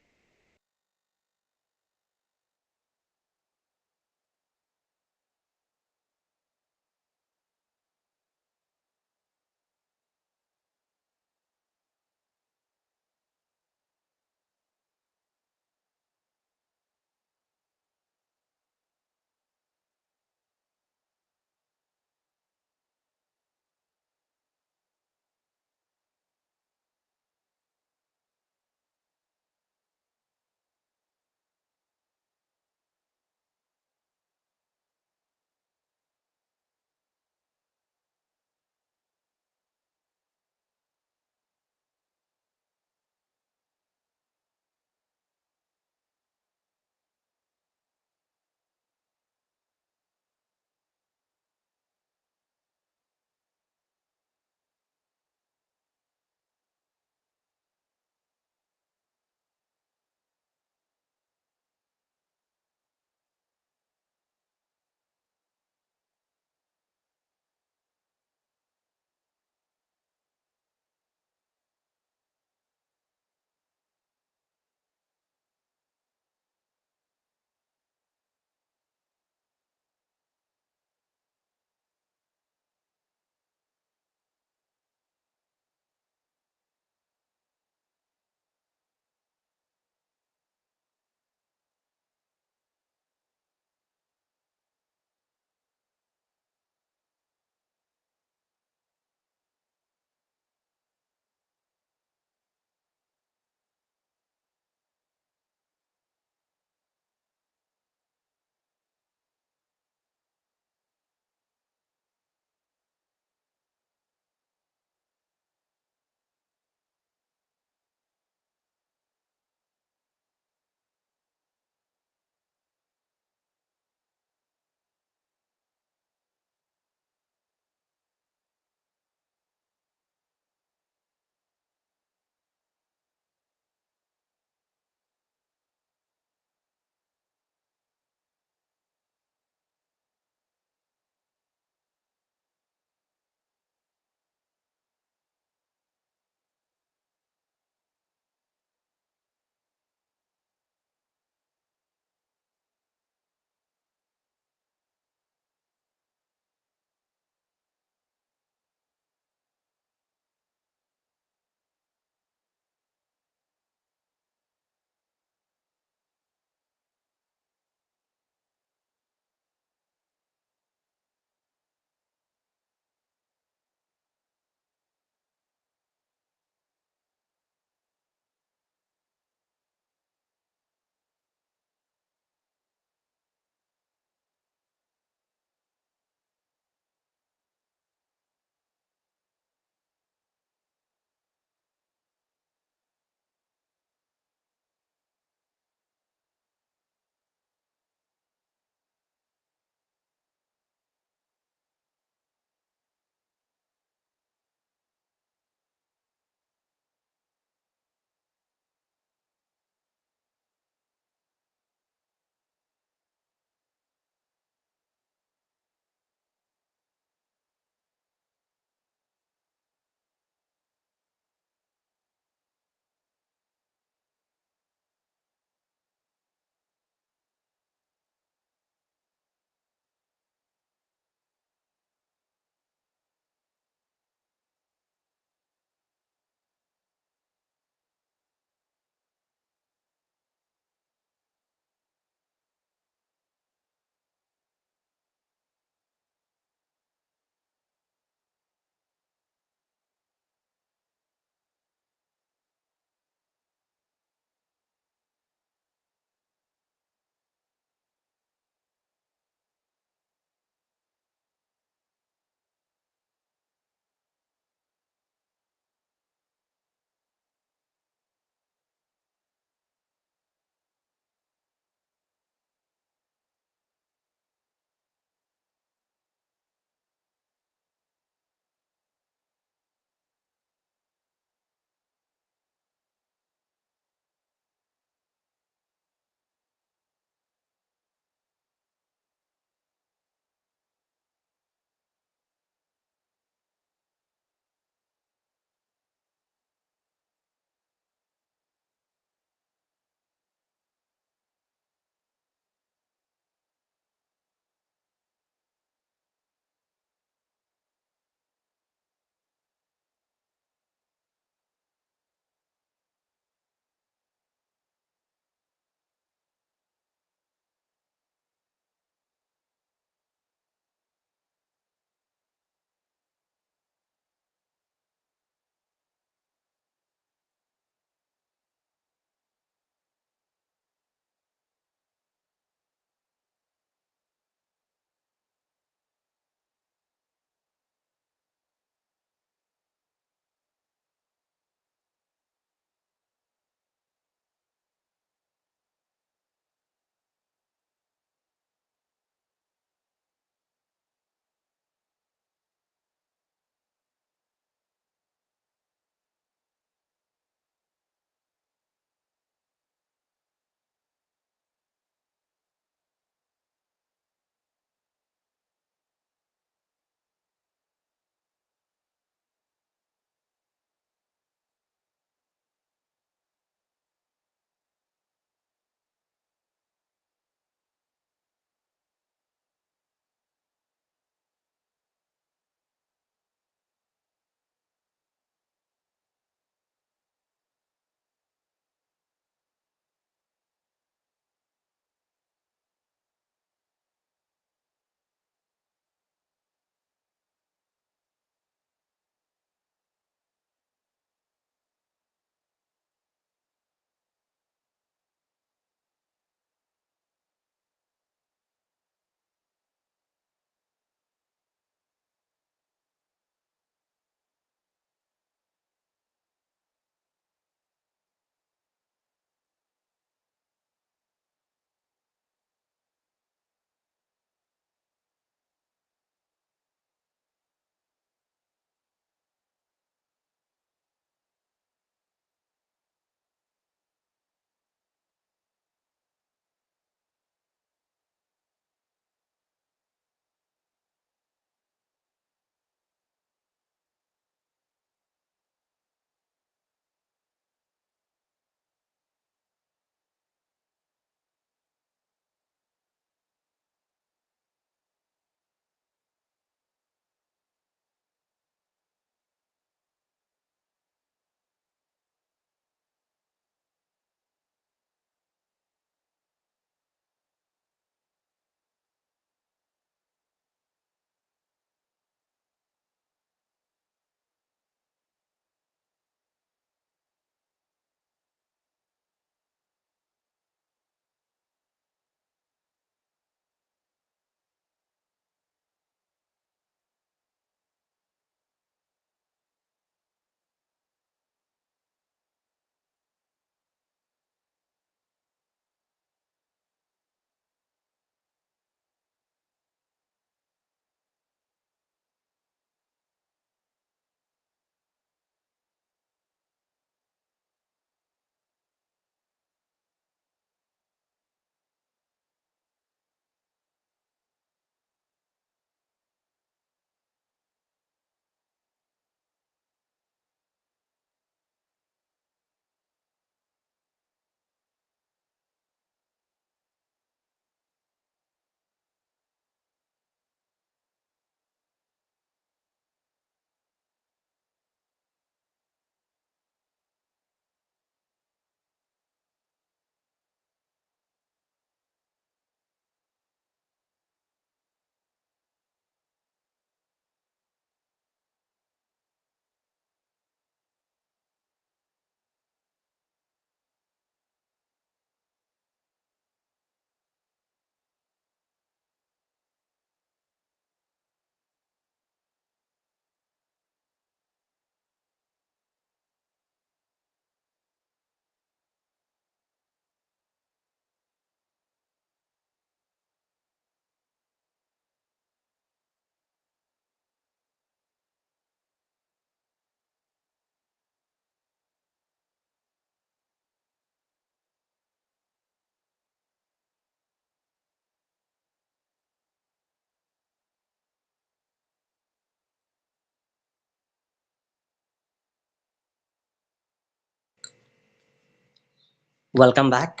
Welcome back.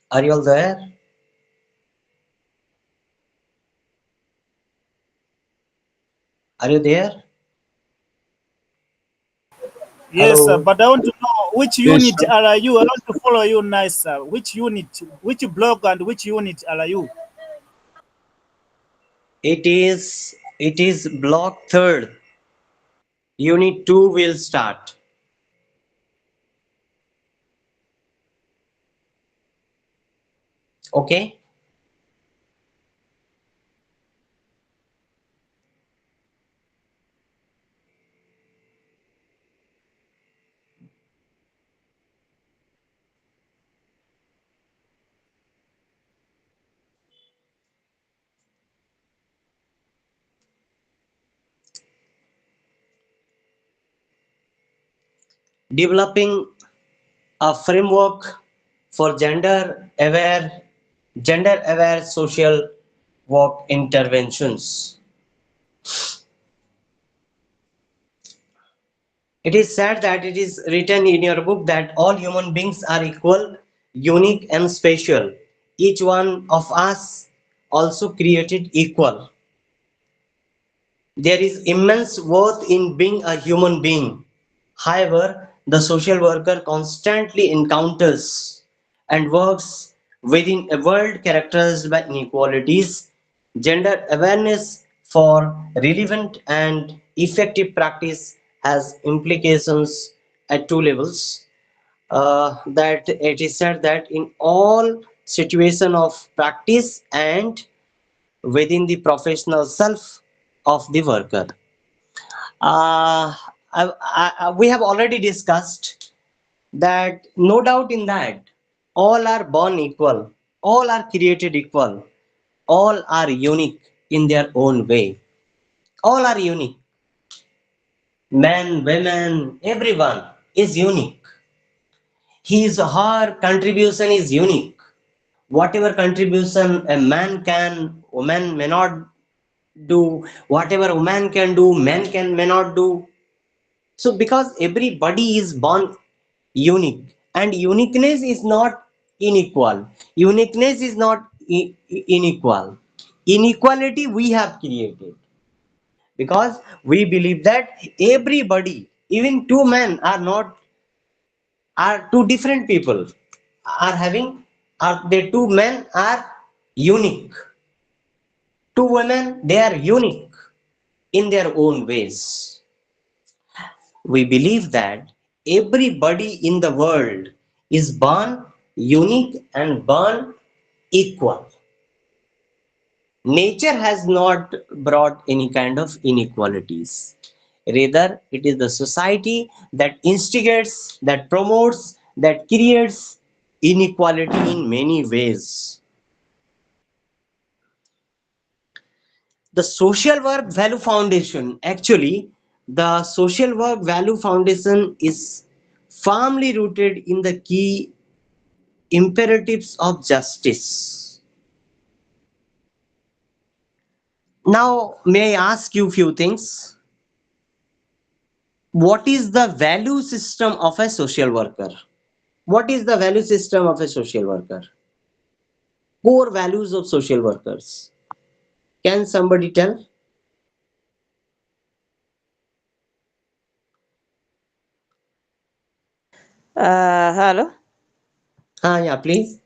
Are you all there? Are you there? Yes, sir, Hello. but I want to know which Yes, unit sir. are you? I want to follow you nice, sir. Which unit, which block and which unit are you? It is block third. Unit 2 will start. Okay? Developing a framework for gender aware social work interventions. It is said that it is written in your book that all human beings are equal, unique, and special. Each one of us also created equal. There is immense worth in being a human being. However, the social worker constantly encounters and works within a world characterized by inequalities. Gender awareness for relevant and effective practice has implications at two levels. That it is said that in all situation of practice and within the professional self of the worker. Uh, we have already discussed that no doubt in that all are born equal, all are created equal, all are unique in their own way. All are unique. Men, women, everyone is unique. His or her contribution is unique. Whatever contribution a man can, woman may not do. Whatever woman can do, men can may not do. So, because everybody is born unique, and uniqueness is not unequal, uniqueness is not unequal. Inequality we have created because we believe that everybody, even two men, are not are two different people, are having are the two men are unique. Two women they are unique in their own ways. We believe that everybody in the world is born unique and born equal. Nature has not brought any kind of inequalities. Rather, it is the society that instigates, that promotes, that creates inequality in many ways. The social work value foundation, actually, the social work value foundation is firmly rooted in the key imperatives of justice. Now, may I ask you a few things? What is the value system of a social worker? What is the value system of a social worker? Core values of social workers. Can somebody tell? Hello. Yeah, please.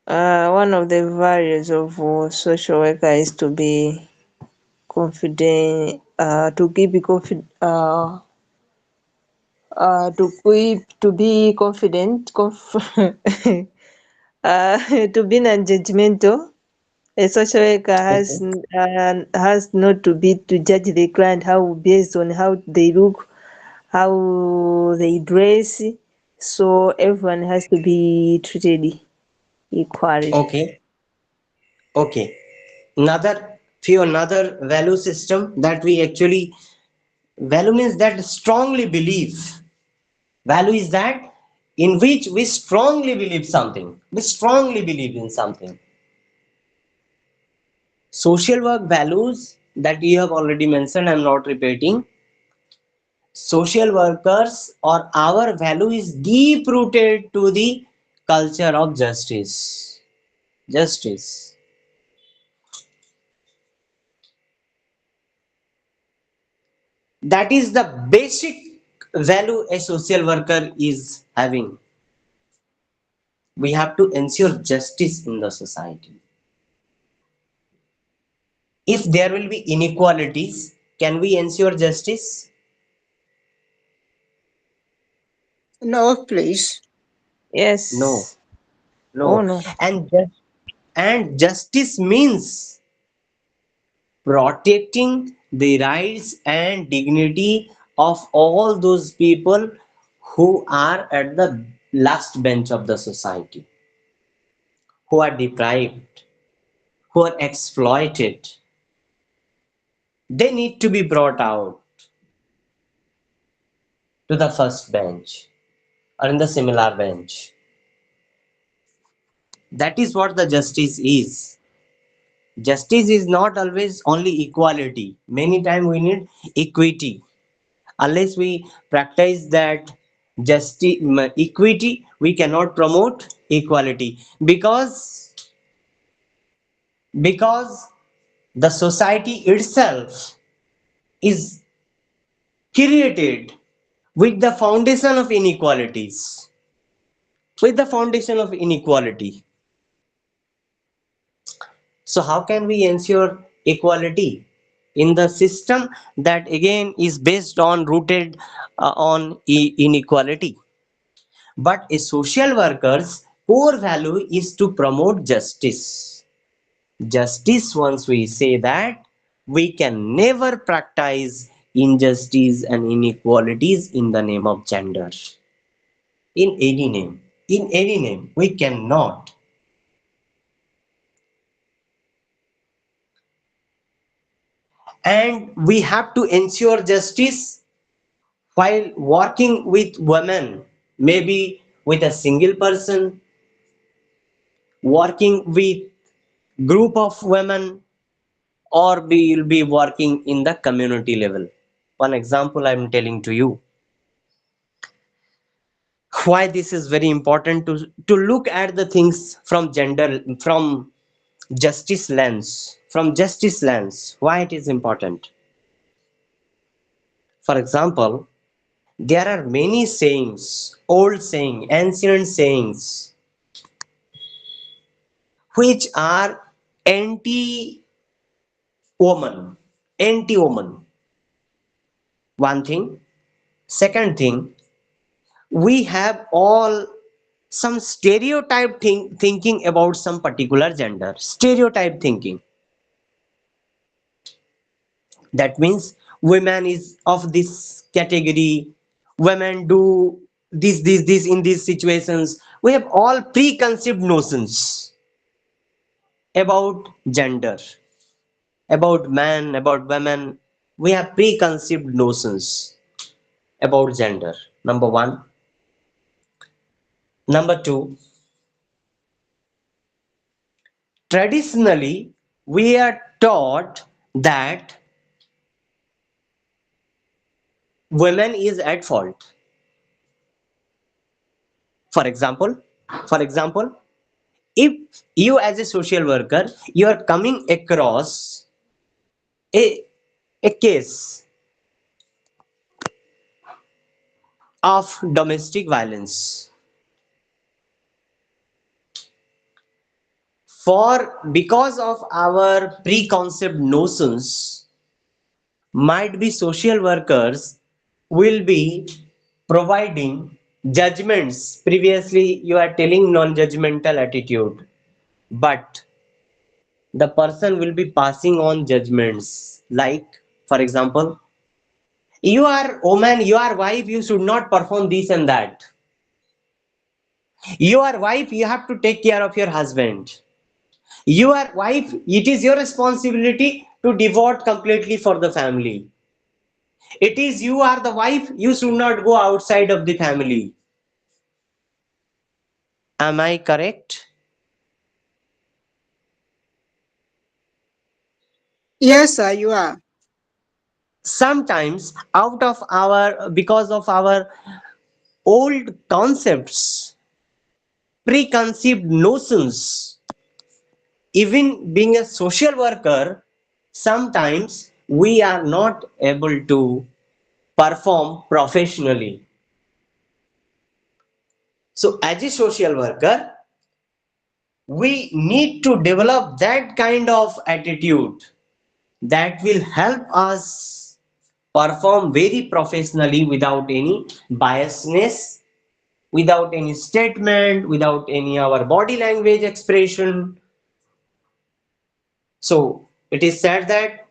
One of the values of social worker is to be confident, to be confident, to be non-judgmental. A social worker Okay. has not to be to judge the client how based on how they look, how they dress. So everyone has to be treated equally. Okay. Okay. Another value system that we actually value means that strongly believe. Value is that in which we strongly believe something. We strongly believe in something. Social work values that you have already mentioned, I'm not repeating. Social workers or our value is deep rooted to the culture of justice. Justice. That is the basic value a social worker is having. We have to ensure justice in the society. If there will be inequalities, can we ensure justice? No, please. No, Yes. Oh no. no. And justice means protecting the rights and dignity of all those people who are at the last bench of the society, who are deprived, who are exploited. They need to be brought out to the first bench or in the similar bench. That is what the justice is. Justice is not always only equality. Many times we need equity. Unless we practice that justice, equity, we cannot promote equality because the society itself is created with the foundation of inequalities. With the foundation of inequality. So how can we ensure equality in the system that again is based on rooted on inequality? But a social worker's core value is to promote justice. Justice, once we say that, we can never practice injustice and inequalities in the name of gender. In any name. In any name. We cannot. And we have to ensure justice while working with women, maybe with a single person, working with group of women, or we will be working in the community level. One example I'm telling to you why this is very important to look at the things from justice lens, why it is important. For example, there are many sayings, old saying, ancient sayings, which are anti woman, anti woman. One thing. Second thing, we have all some stereotype thinking about some particular gender. Stereotype thinking. That means women is of this category. Women do this in these situations. We have all preconceived notions about gender, about man, about women. We have preconceived notions about gender. Number one. Number two, traditionally, we are taught that women is at fault. For example, for example, if you as a social worker, you are coming across a, a case of domestic violence, for because of our preconceived notions, might be social workers will be providing judgments. Previously you are telling non-judgmental attitude, but the person will be passing on judgments like, for example, you are woman, you are wife, you should not perform this and that. You are wife, you have to take care of your husband. You are wife, it is your responsibility to devote completely for the family. It is you are the wife, you should not go outside of the family. Am I correct? Yes, sir, you are. Sometimes out of our, because of our old concepts, preconceived notions, even being a social worker, sometimes we are not able to perform professionally. So as a social worker, we need to develop that kind of attitude that will help us perform very professionally without any biasness, without any statement, without any our body language expression. So it is said that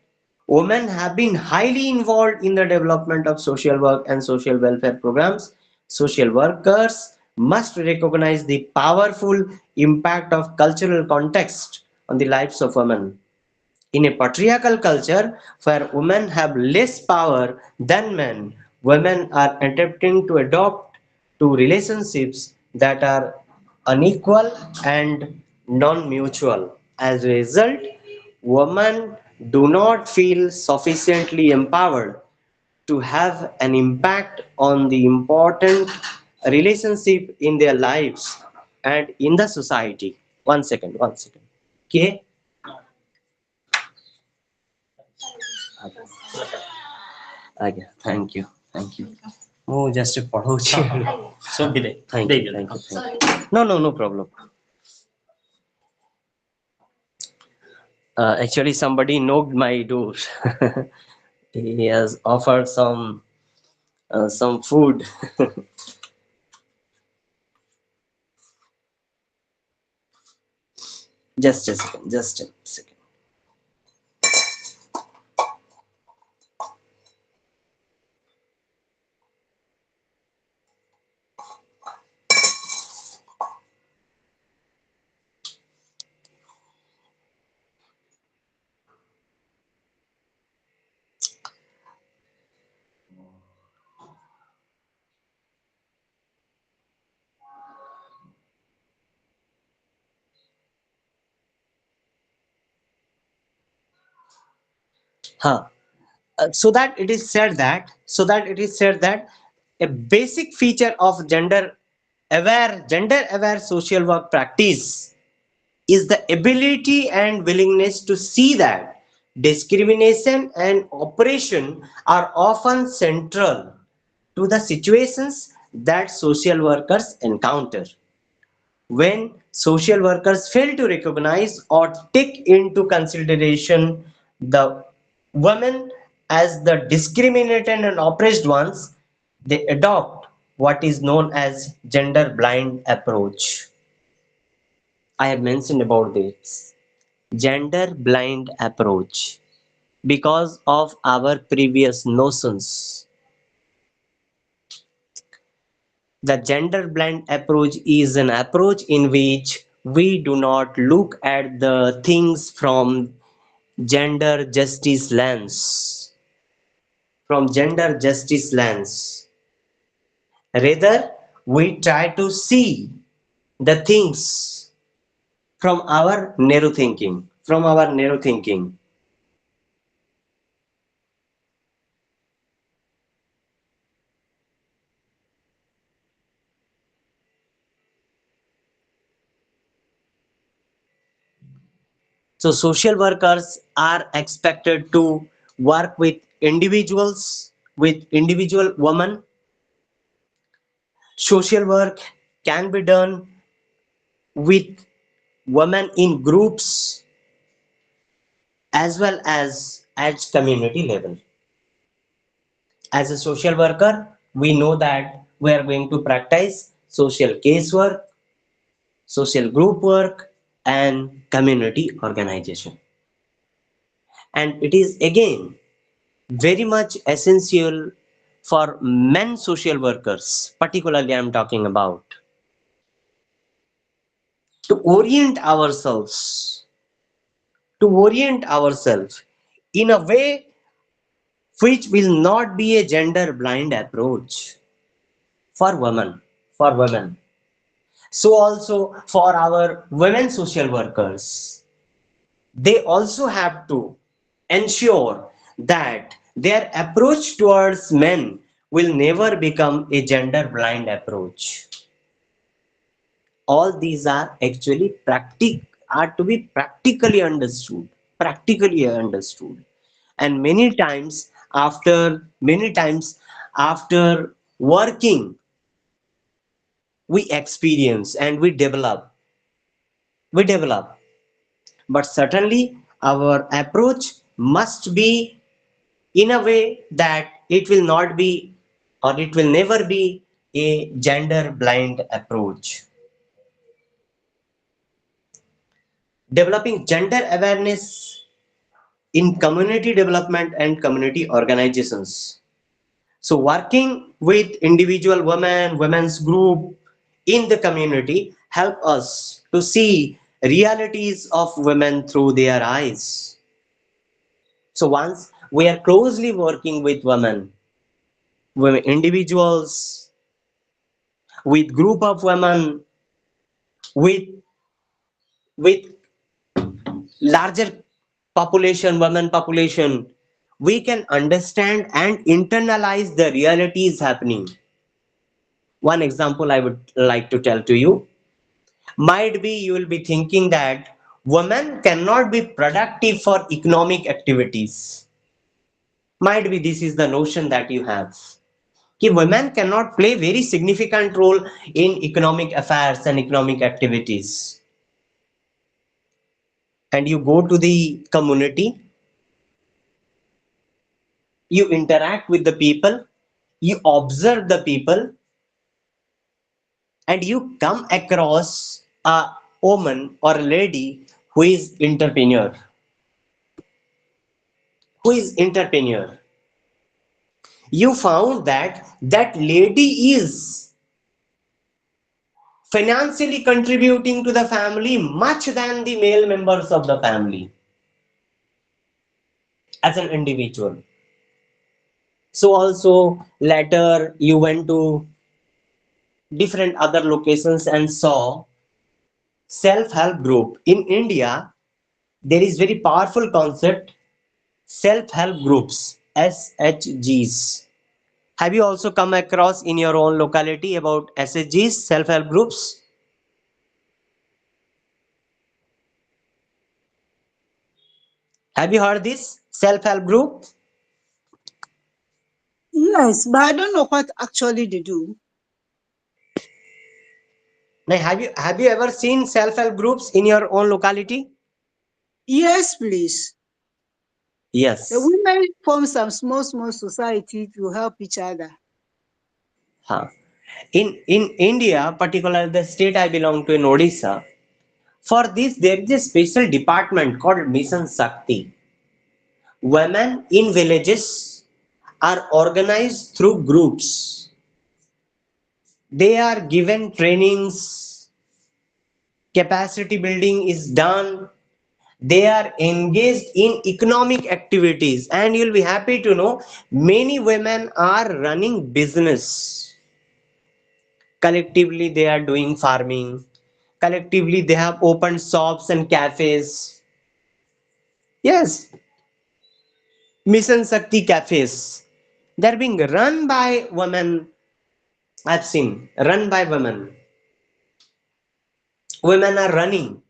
women have been highly involved in the development of social work and social welfare programs. Social workers must recognize the powerful impact of cultural context on the lives of women. In a patriarchal culture where women have less power than men, women are attempting to adopt to relationships that are unequal and non-mutual. As a result, women do not feel sufficiently empowered to have an impact on the important relationship in their lives and in the society. One second, one second. Okay. ଆଜ୍ଞା thank you thank you ମୁଁ just ପଢଉଛି ଶୁଭିଲେ thank you ଦେଇଦେଲେ। Thank you thank you no no no problem actually somebody knocked my door he has offered some food just a second. huh. So that it is said that a basic feature of gender aware social work practice is the ability and willingness to see that discrimination and oppression are often central to the situations that social workers encounter. When social workers fail to recognize or take into consideration the women as the discriminated and oppressed ones, they adopt what is known as gender blind approach. I have mentioned about this gender blind approach because of our previous notions. The gender blind approach is an approach in which we do not look at the things from gender justice lens. From gender justice lens. Rather, we try to see the things from our narrow thinking. From our narrow thinking. So social workers are expected to work with individuals, with individual women. Social work can be done with women in groups as well as at community level. As a social worker, we know that we are going to practice social casework, social group work, and community organization. And it is again very much essential for men social workers, particularly I'm talking about, to orient ourselves in a way which will not be a gender blind approach for women. So also for our women social workers, they also have to ensure that their approach towards men will never become a gender blind approach. All these are actually are to be practically understood, and many times after working, we experience and we develop, but certainly our approach must be in a way that it will not be, or it will never be, a gender blind approach. Developing gender awareness in community development and community organizations. So working with individual women, women's group in the community help us to see realities of women through their eyes. So once we are closely working with women individuals, with group of women, with with larger women population, we can understand and internalize the realities happening. One example I would like to tell to you. Might be you will be thinking that women cannot be productive for economic activities. Might be this is the notion that you have. Ki women cannot play very significant role in economic affairs and economic activities. And you go to the community, you interact with the people, you observe the people, and you come across a woman or a lady who is entrepreneur. You found that that lady is financially contributing to the family much than the male members of the family as an individual. So also later you went to different other locations and saw self-help group in India. There is very powerful concept, self-help groups, SHGs. Have you also come across in your own locality about SHGs, self-help groups? Have you heard this self-help group? Yes, but I don't know what actually they do. Now, have you ever seen self-help groups in your own locality? Yes, please. The Yes. women form some small society to help each other. Huh. In India, particularly the state I belong to in Odisha, for this there is a special department called Mission Shakti. Women in villages are organized through groups. They are given trainings, capacity building is done, they are engaged in economic activities, and you'll be happy to know many women are running business. Collectively they are doing farming, collectively they have opened shops and cafes. Yes, Mission Shakti cafes, they're being run by women. I've seen run by women are running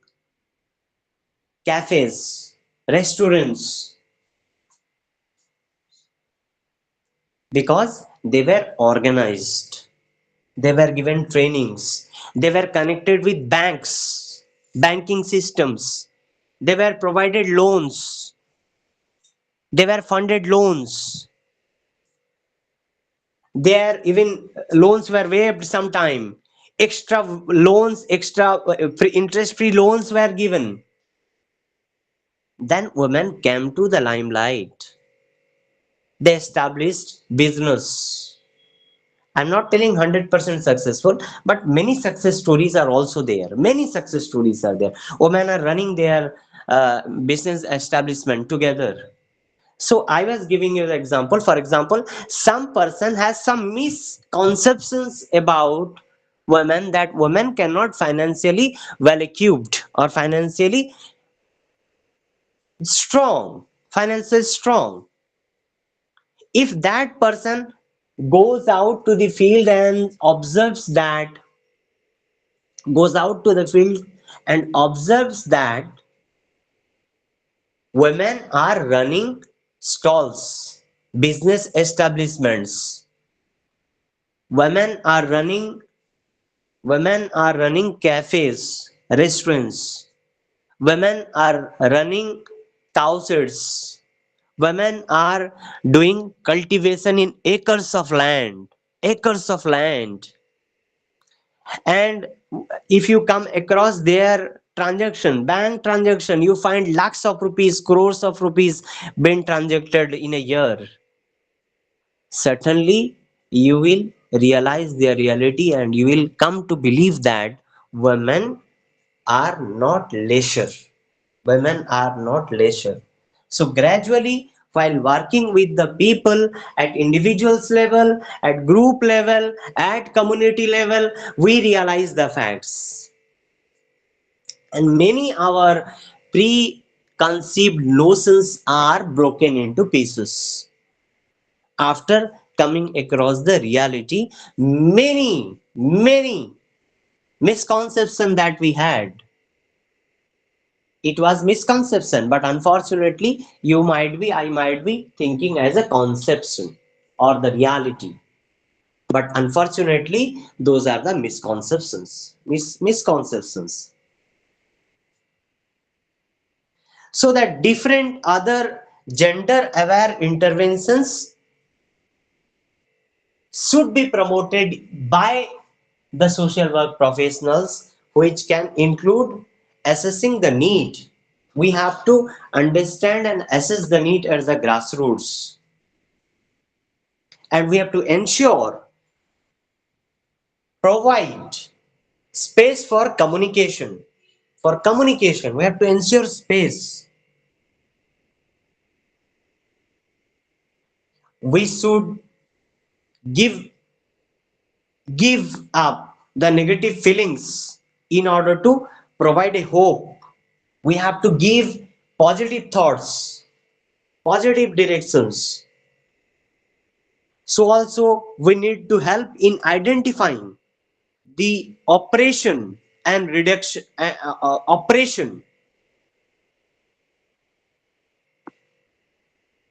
cafes, restaurants, because they were organized. They were given trainings. They were connected with banks, banking systems. They were provided loans. They were funded loans. There even loans were waived sometime. Extra loans, extra interest-free loans were given. Then women came to the limelight. They established business. I'm not telling 100% successful, but many success stories are also there. Many success stories are there. Women are running their business establishment together. So I was giving you the example. For example, some person has some misconceptions about women, that women cannot financially well equipped or financially strong. financially strong. If that person goes out to the field and observes that, goes out to the field and observes that women are running stalls, business establishments, women are running cafes, restaurants, women are running cowsheds, women are doing cultivation in acres of land. And if you come across their transaction, bank transaction, you find lakhs of rupees, crores of rupees being transacted in a year. Certainly you will realize their reality and you will come to believe that women are not leisure. Women are not leisure. So gradually, while working with the people at individuals level, at group level, at community level, we realize the facts. And many our preconceived notions are broken into pieces. After coming across the reality, many misconceptions that we had, it was misconception, but unfortunately you might be, I might be thinking as a conception or the reality, but unfortunately those are the misconceptions, misconceptions. So that different other gender aware interventions should be promoted by the social work professionals, which can include assessing the need. We have to understand and assess the need at the grassroots, and we have to ensure, provide space for communication. For communication, we have to ensure space. We should give give up the negative feelings in order to provide a hope. We have to give positive thoughts, positive directions. So also we need to help in identifying the operation and reduction operation,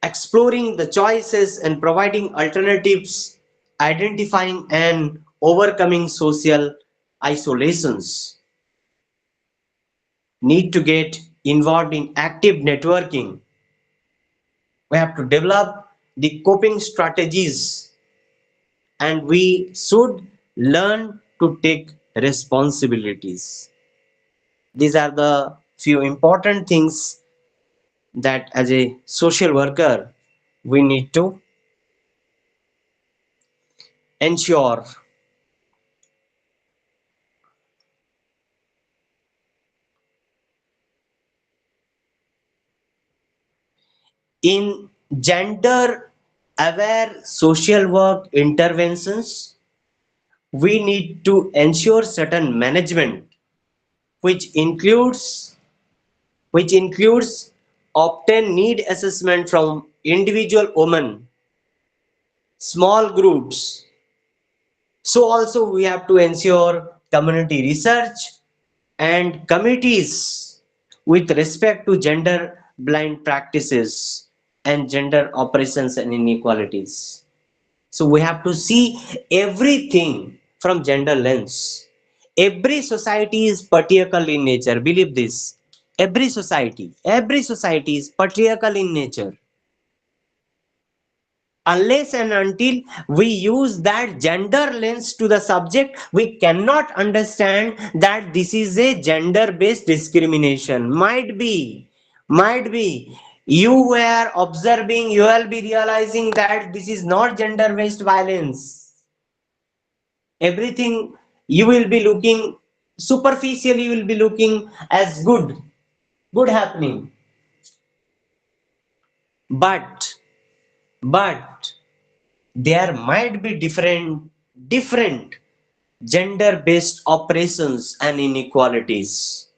exploring the choices and providing alternatives, identifying and overcoming social isolations. Need to get involved in active networking. We have to develop the coping strategies, and we should learn to take responsibilities. These are the few important things that as a social worker we need to ensure. In gender aware social work interventions, we need to ensure certain management, which includes obtain need assessment from individual women, small groups. So also we have to ensure community research and committees with respect to gender blind practices and gender oppressions and inequalities. So we have to see everything from gender lens. Every society is patriarchal in nature. Believe this. Every society is patriarchal in nature. Unless and until we use that gender lens to the subject, we cannot understand that this is a gender based discrimination. Might be you were observing, you will be realizing that this is not gender based violence. Everything you will be looking superficially, you will be looking as good happening, but but there might be different gender based oppressions and inequalities.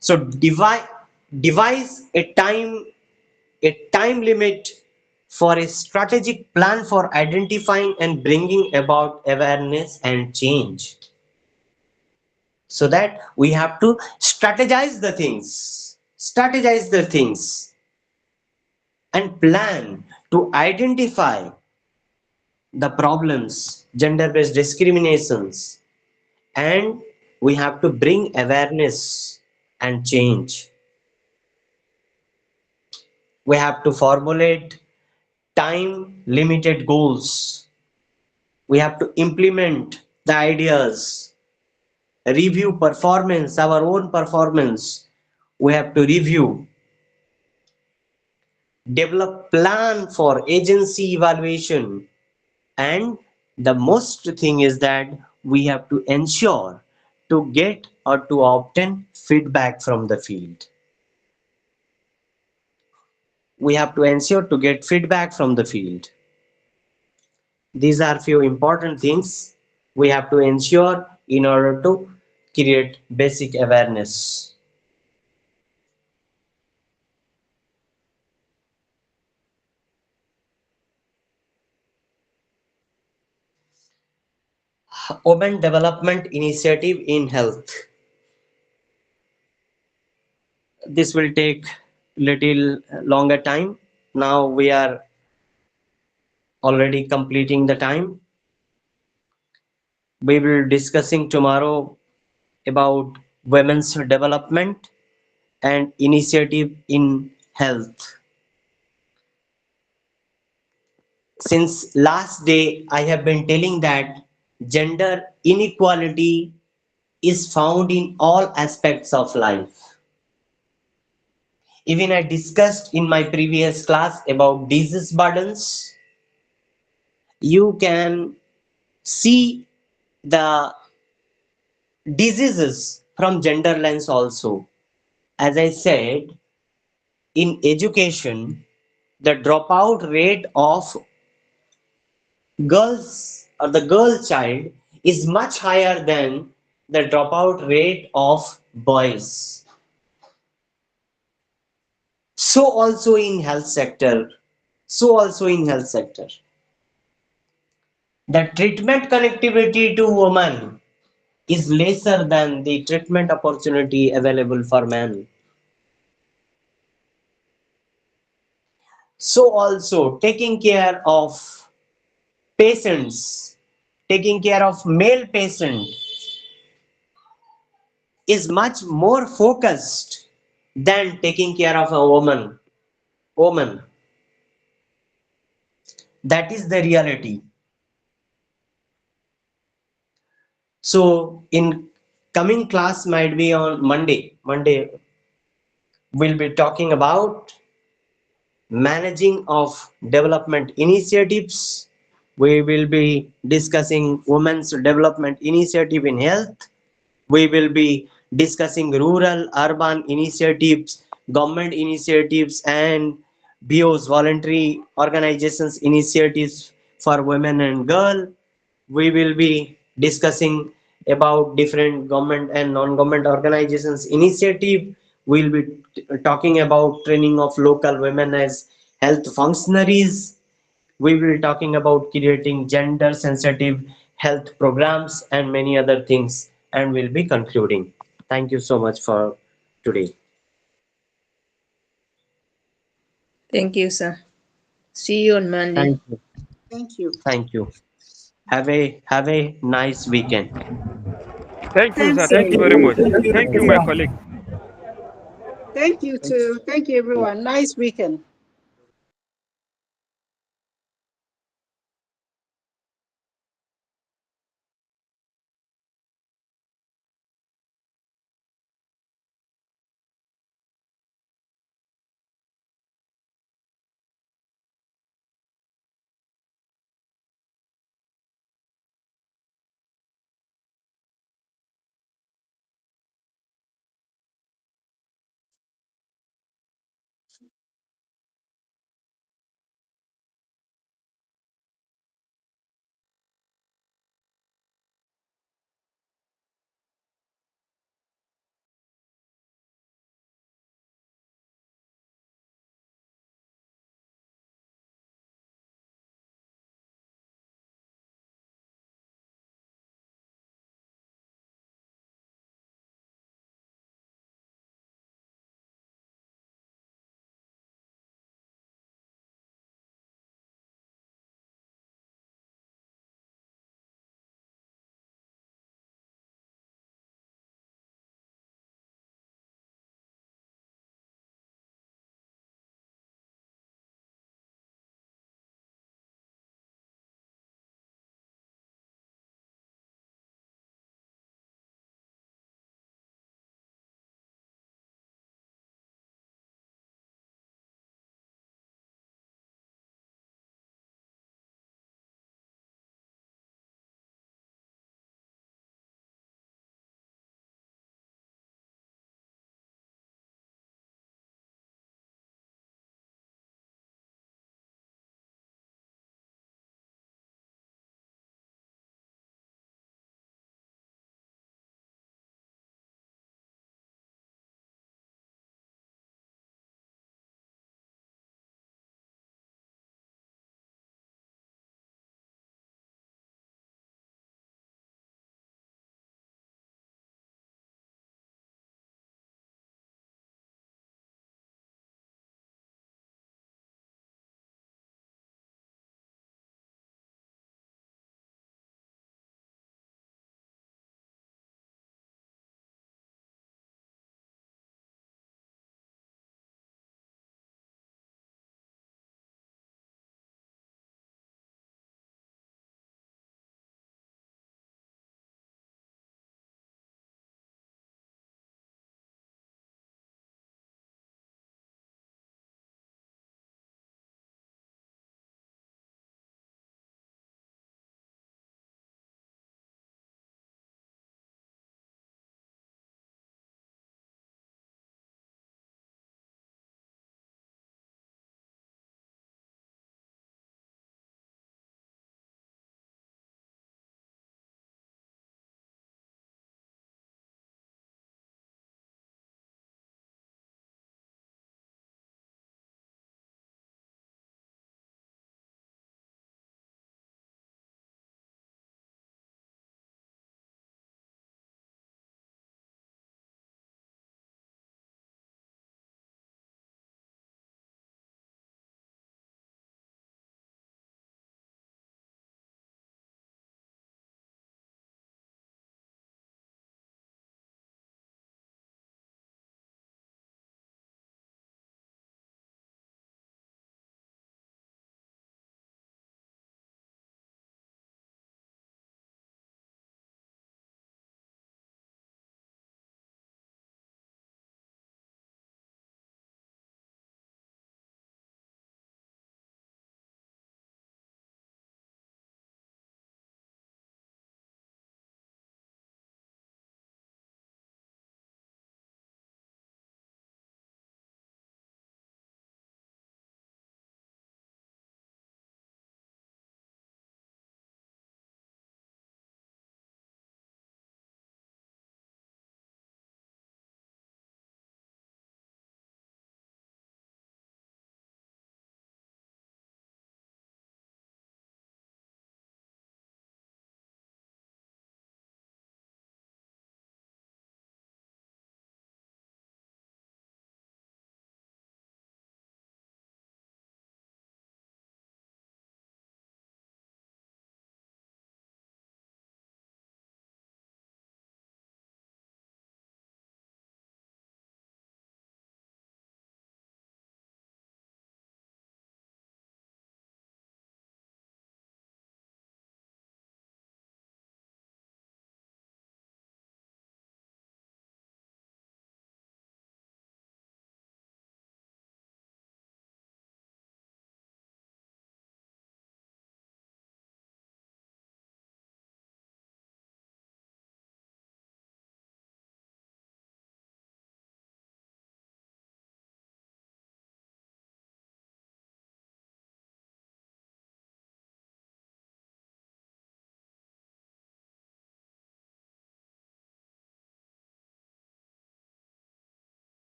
So devise a time limit for a strategic plan for identifying and bringing about awareness and change, so that we have to strategize the things and plan to identify the problems, gender based discriminations, and we have to bring awareness and change. We have to formulate time limited goals. We have to implement the ideas, review performance, our own performance. We have to review, develop plan for agency evaluation, and the most thing is that we have to ensure to get or to obtain feedback from the field. We have to ensure to get feedback from the field. These are few important things we have to ensure in order to create basic awareness. Women Development Initiative in Health. This will take little longer time. Now we are already completing the time. We will discussing tomorrow about women's development and initiative in health. Since last day, I have been telling that gender inequality is found in all aspects of life. Even I discussed in my previous class about disease burdens. You can see the diseases from gender lens also. As I said, in education, the dropout rate of girls or the girl child is much higher than the dropout rate of boys. So also in health sector. So also in health sector. The treatment connectivity to women is lesser than the treatment opportunity available for men. So also taking care of patients, taking care of male patient is much more focused than taking care of a woman. That is the reality. So in coming class might be on Monday we'll be talking about managing of development initiatives. We will be discussing women's development initiative in health. We will be discussing rural urban initiatives, government initiatives, and BOs, voluntary organizations initiatives for women and girl. We will be discussing about different government and non-government organizations initiative. We'll be talking about training of local women as health functionaries. We will be talking about creating gender sensitive health programs and many other things, and we'll be concluding. Thank you so much for today. Thank you, sir. See you on Monday. Thank you. Thank you. Thank you. Have a nice weekend. Thank you, sir. Thanks, Thank you Thank very you. much. everyone. Thank you. Thank you, my Sir. colleague. Thank you too. Thank you, everyone. Nice weekend.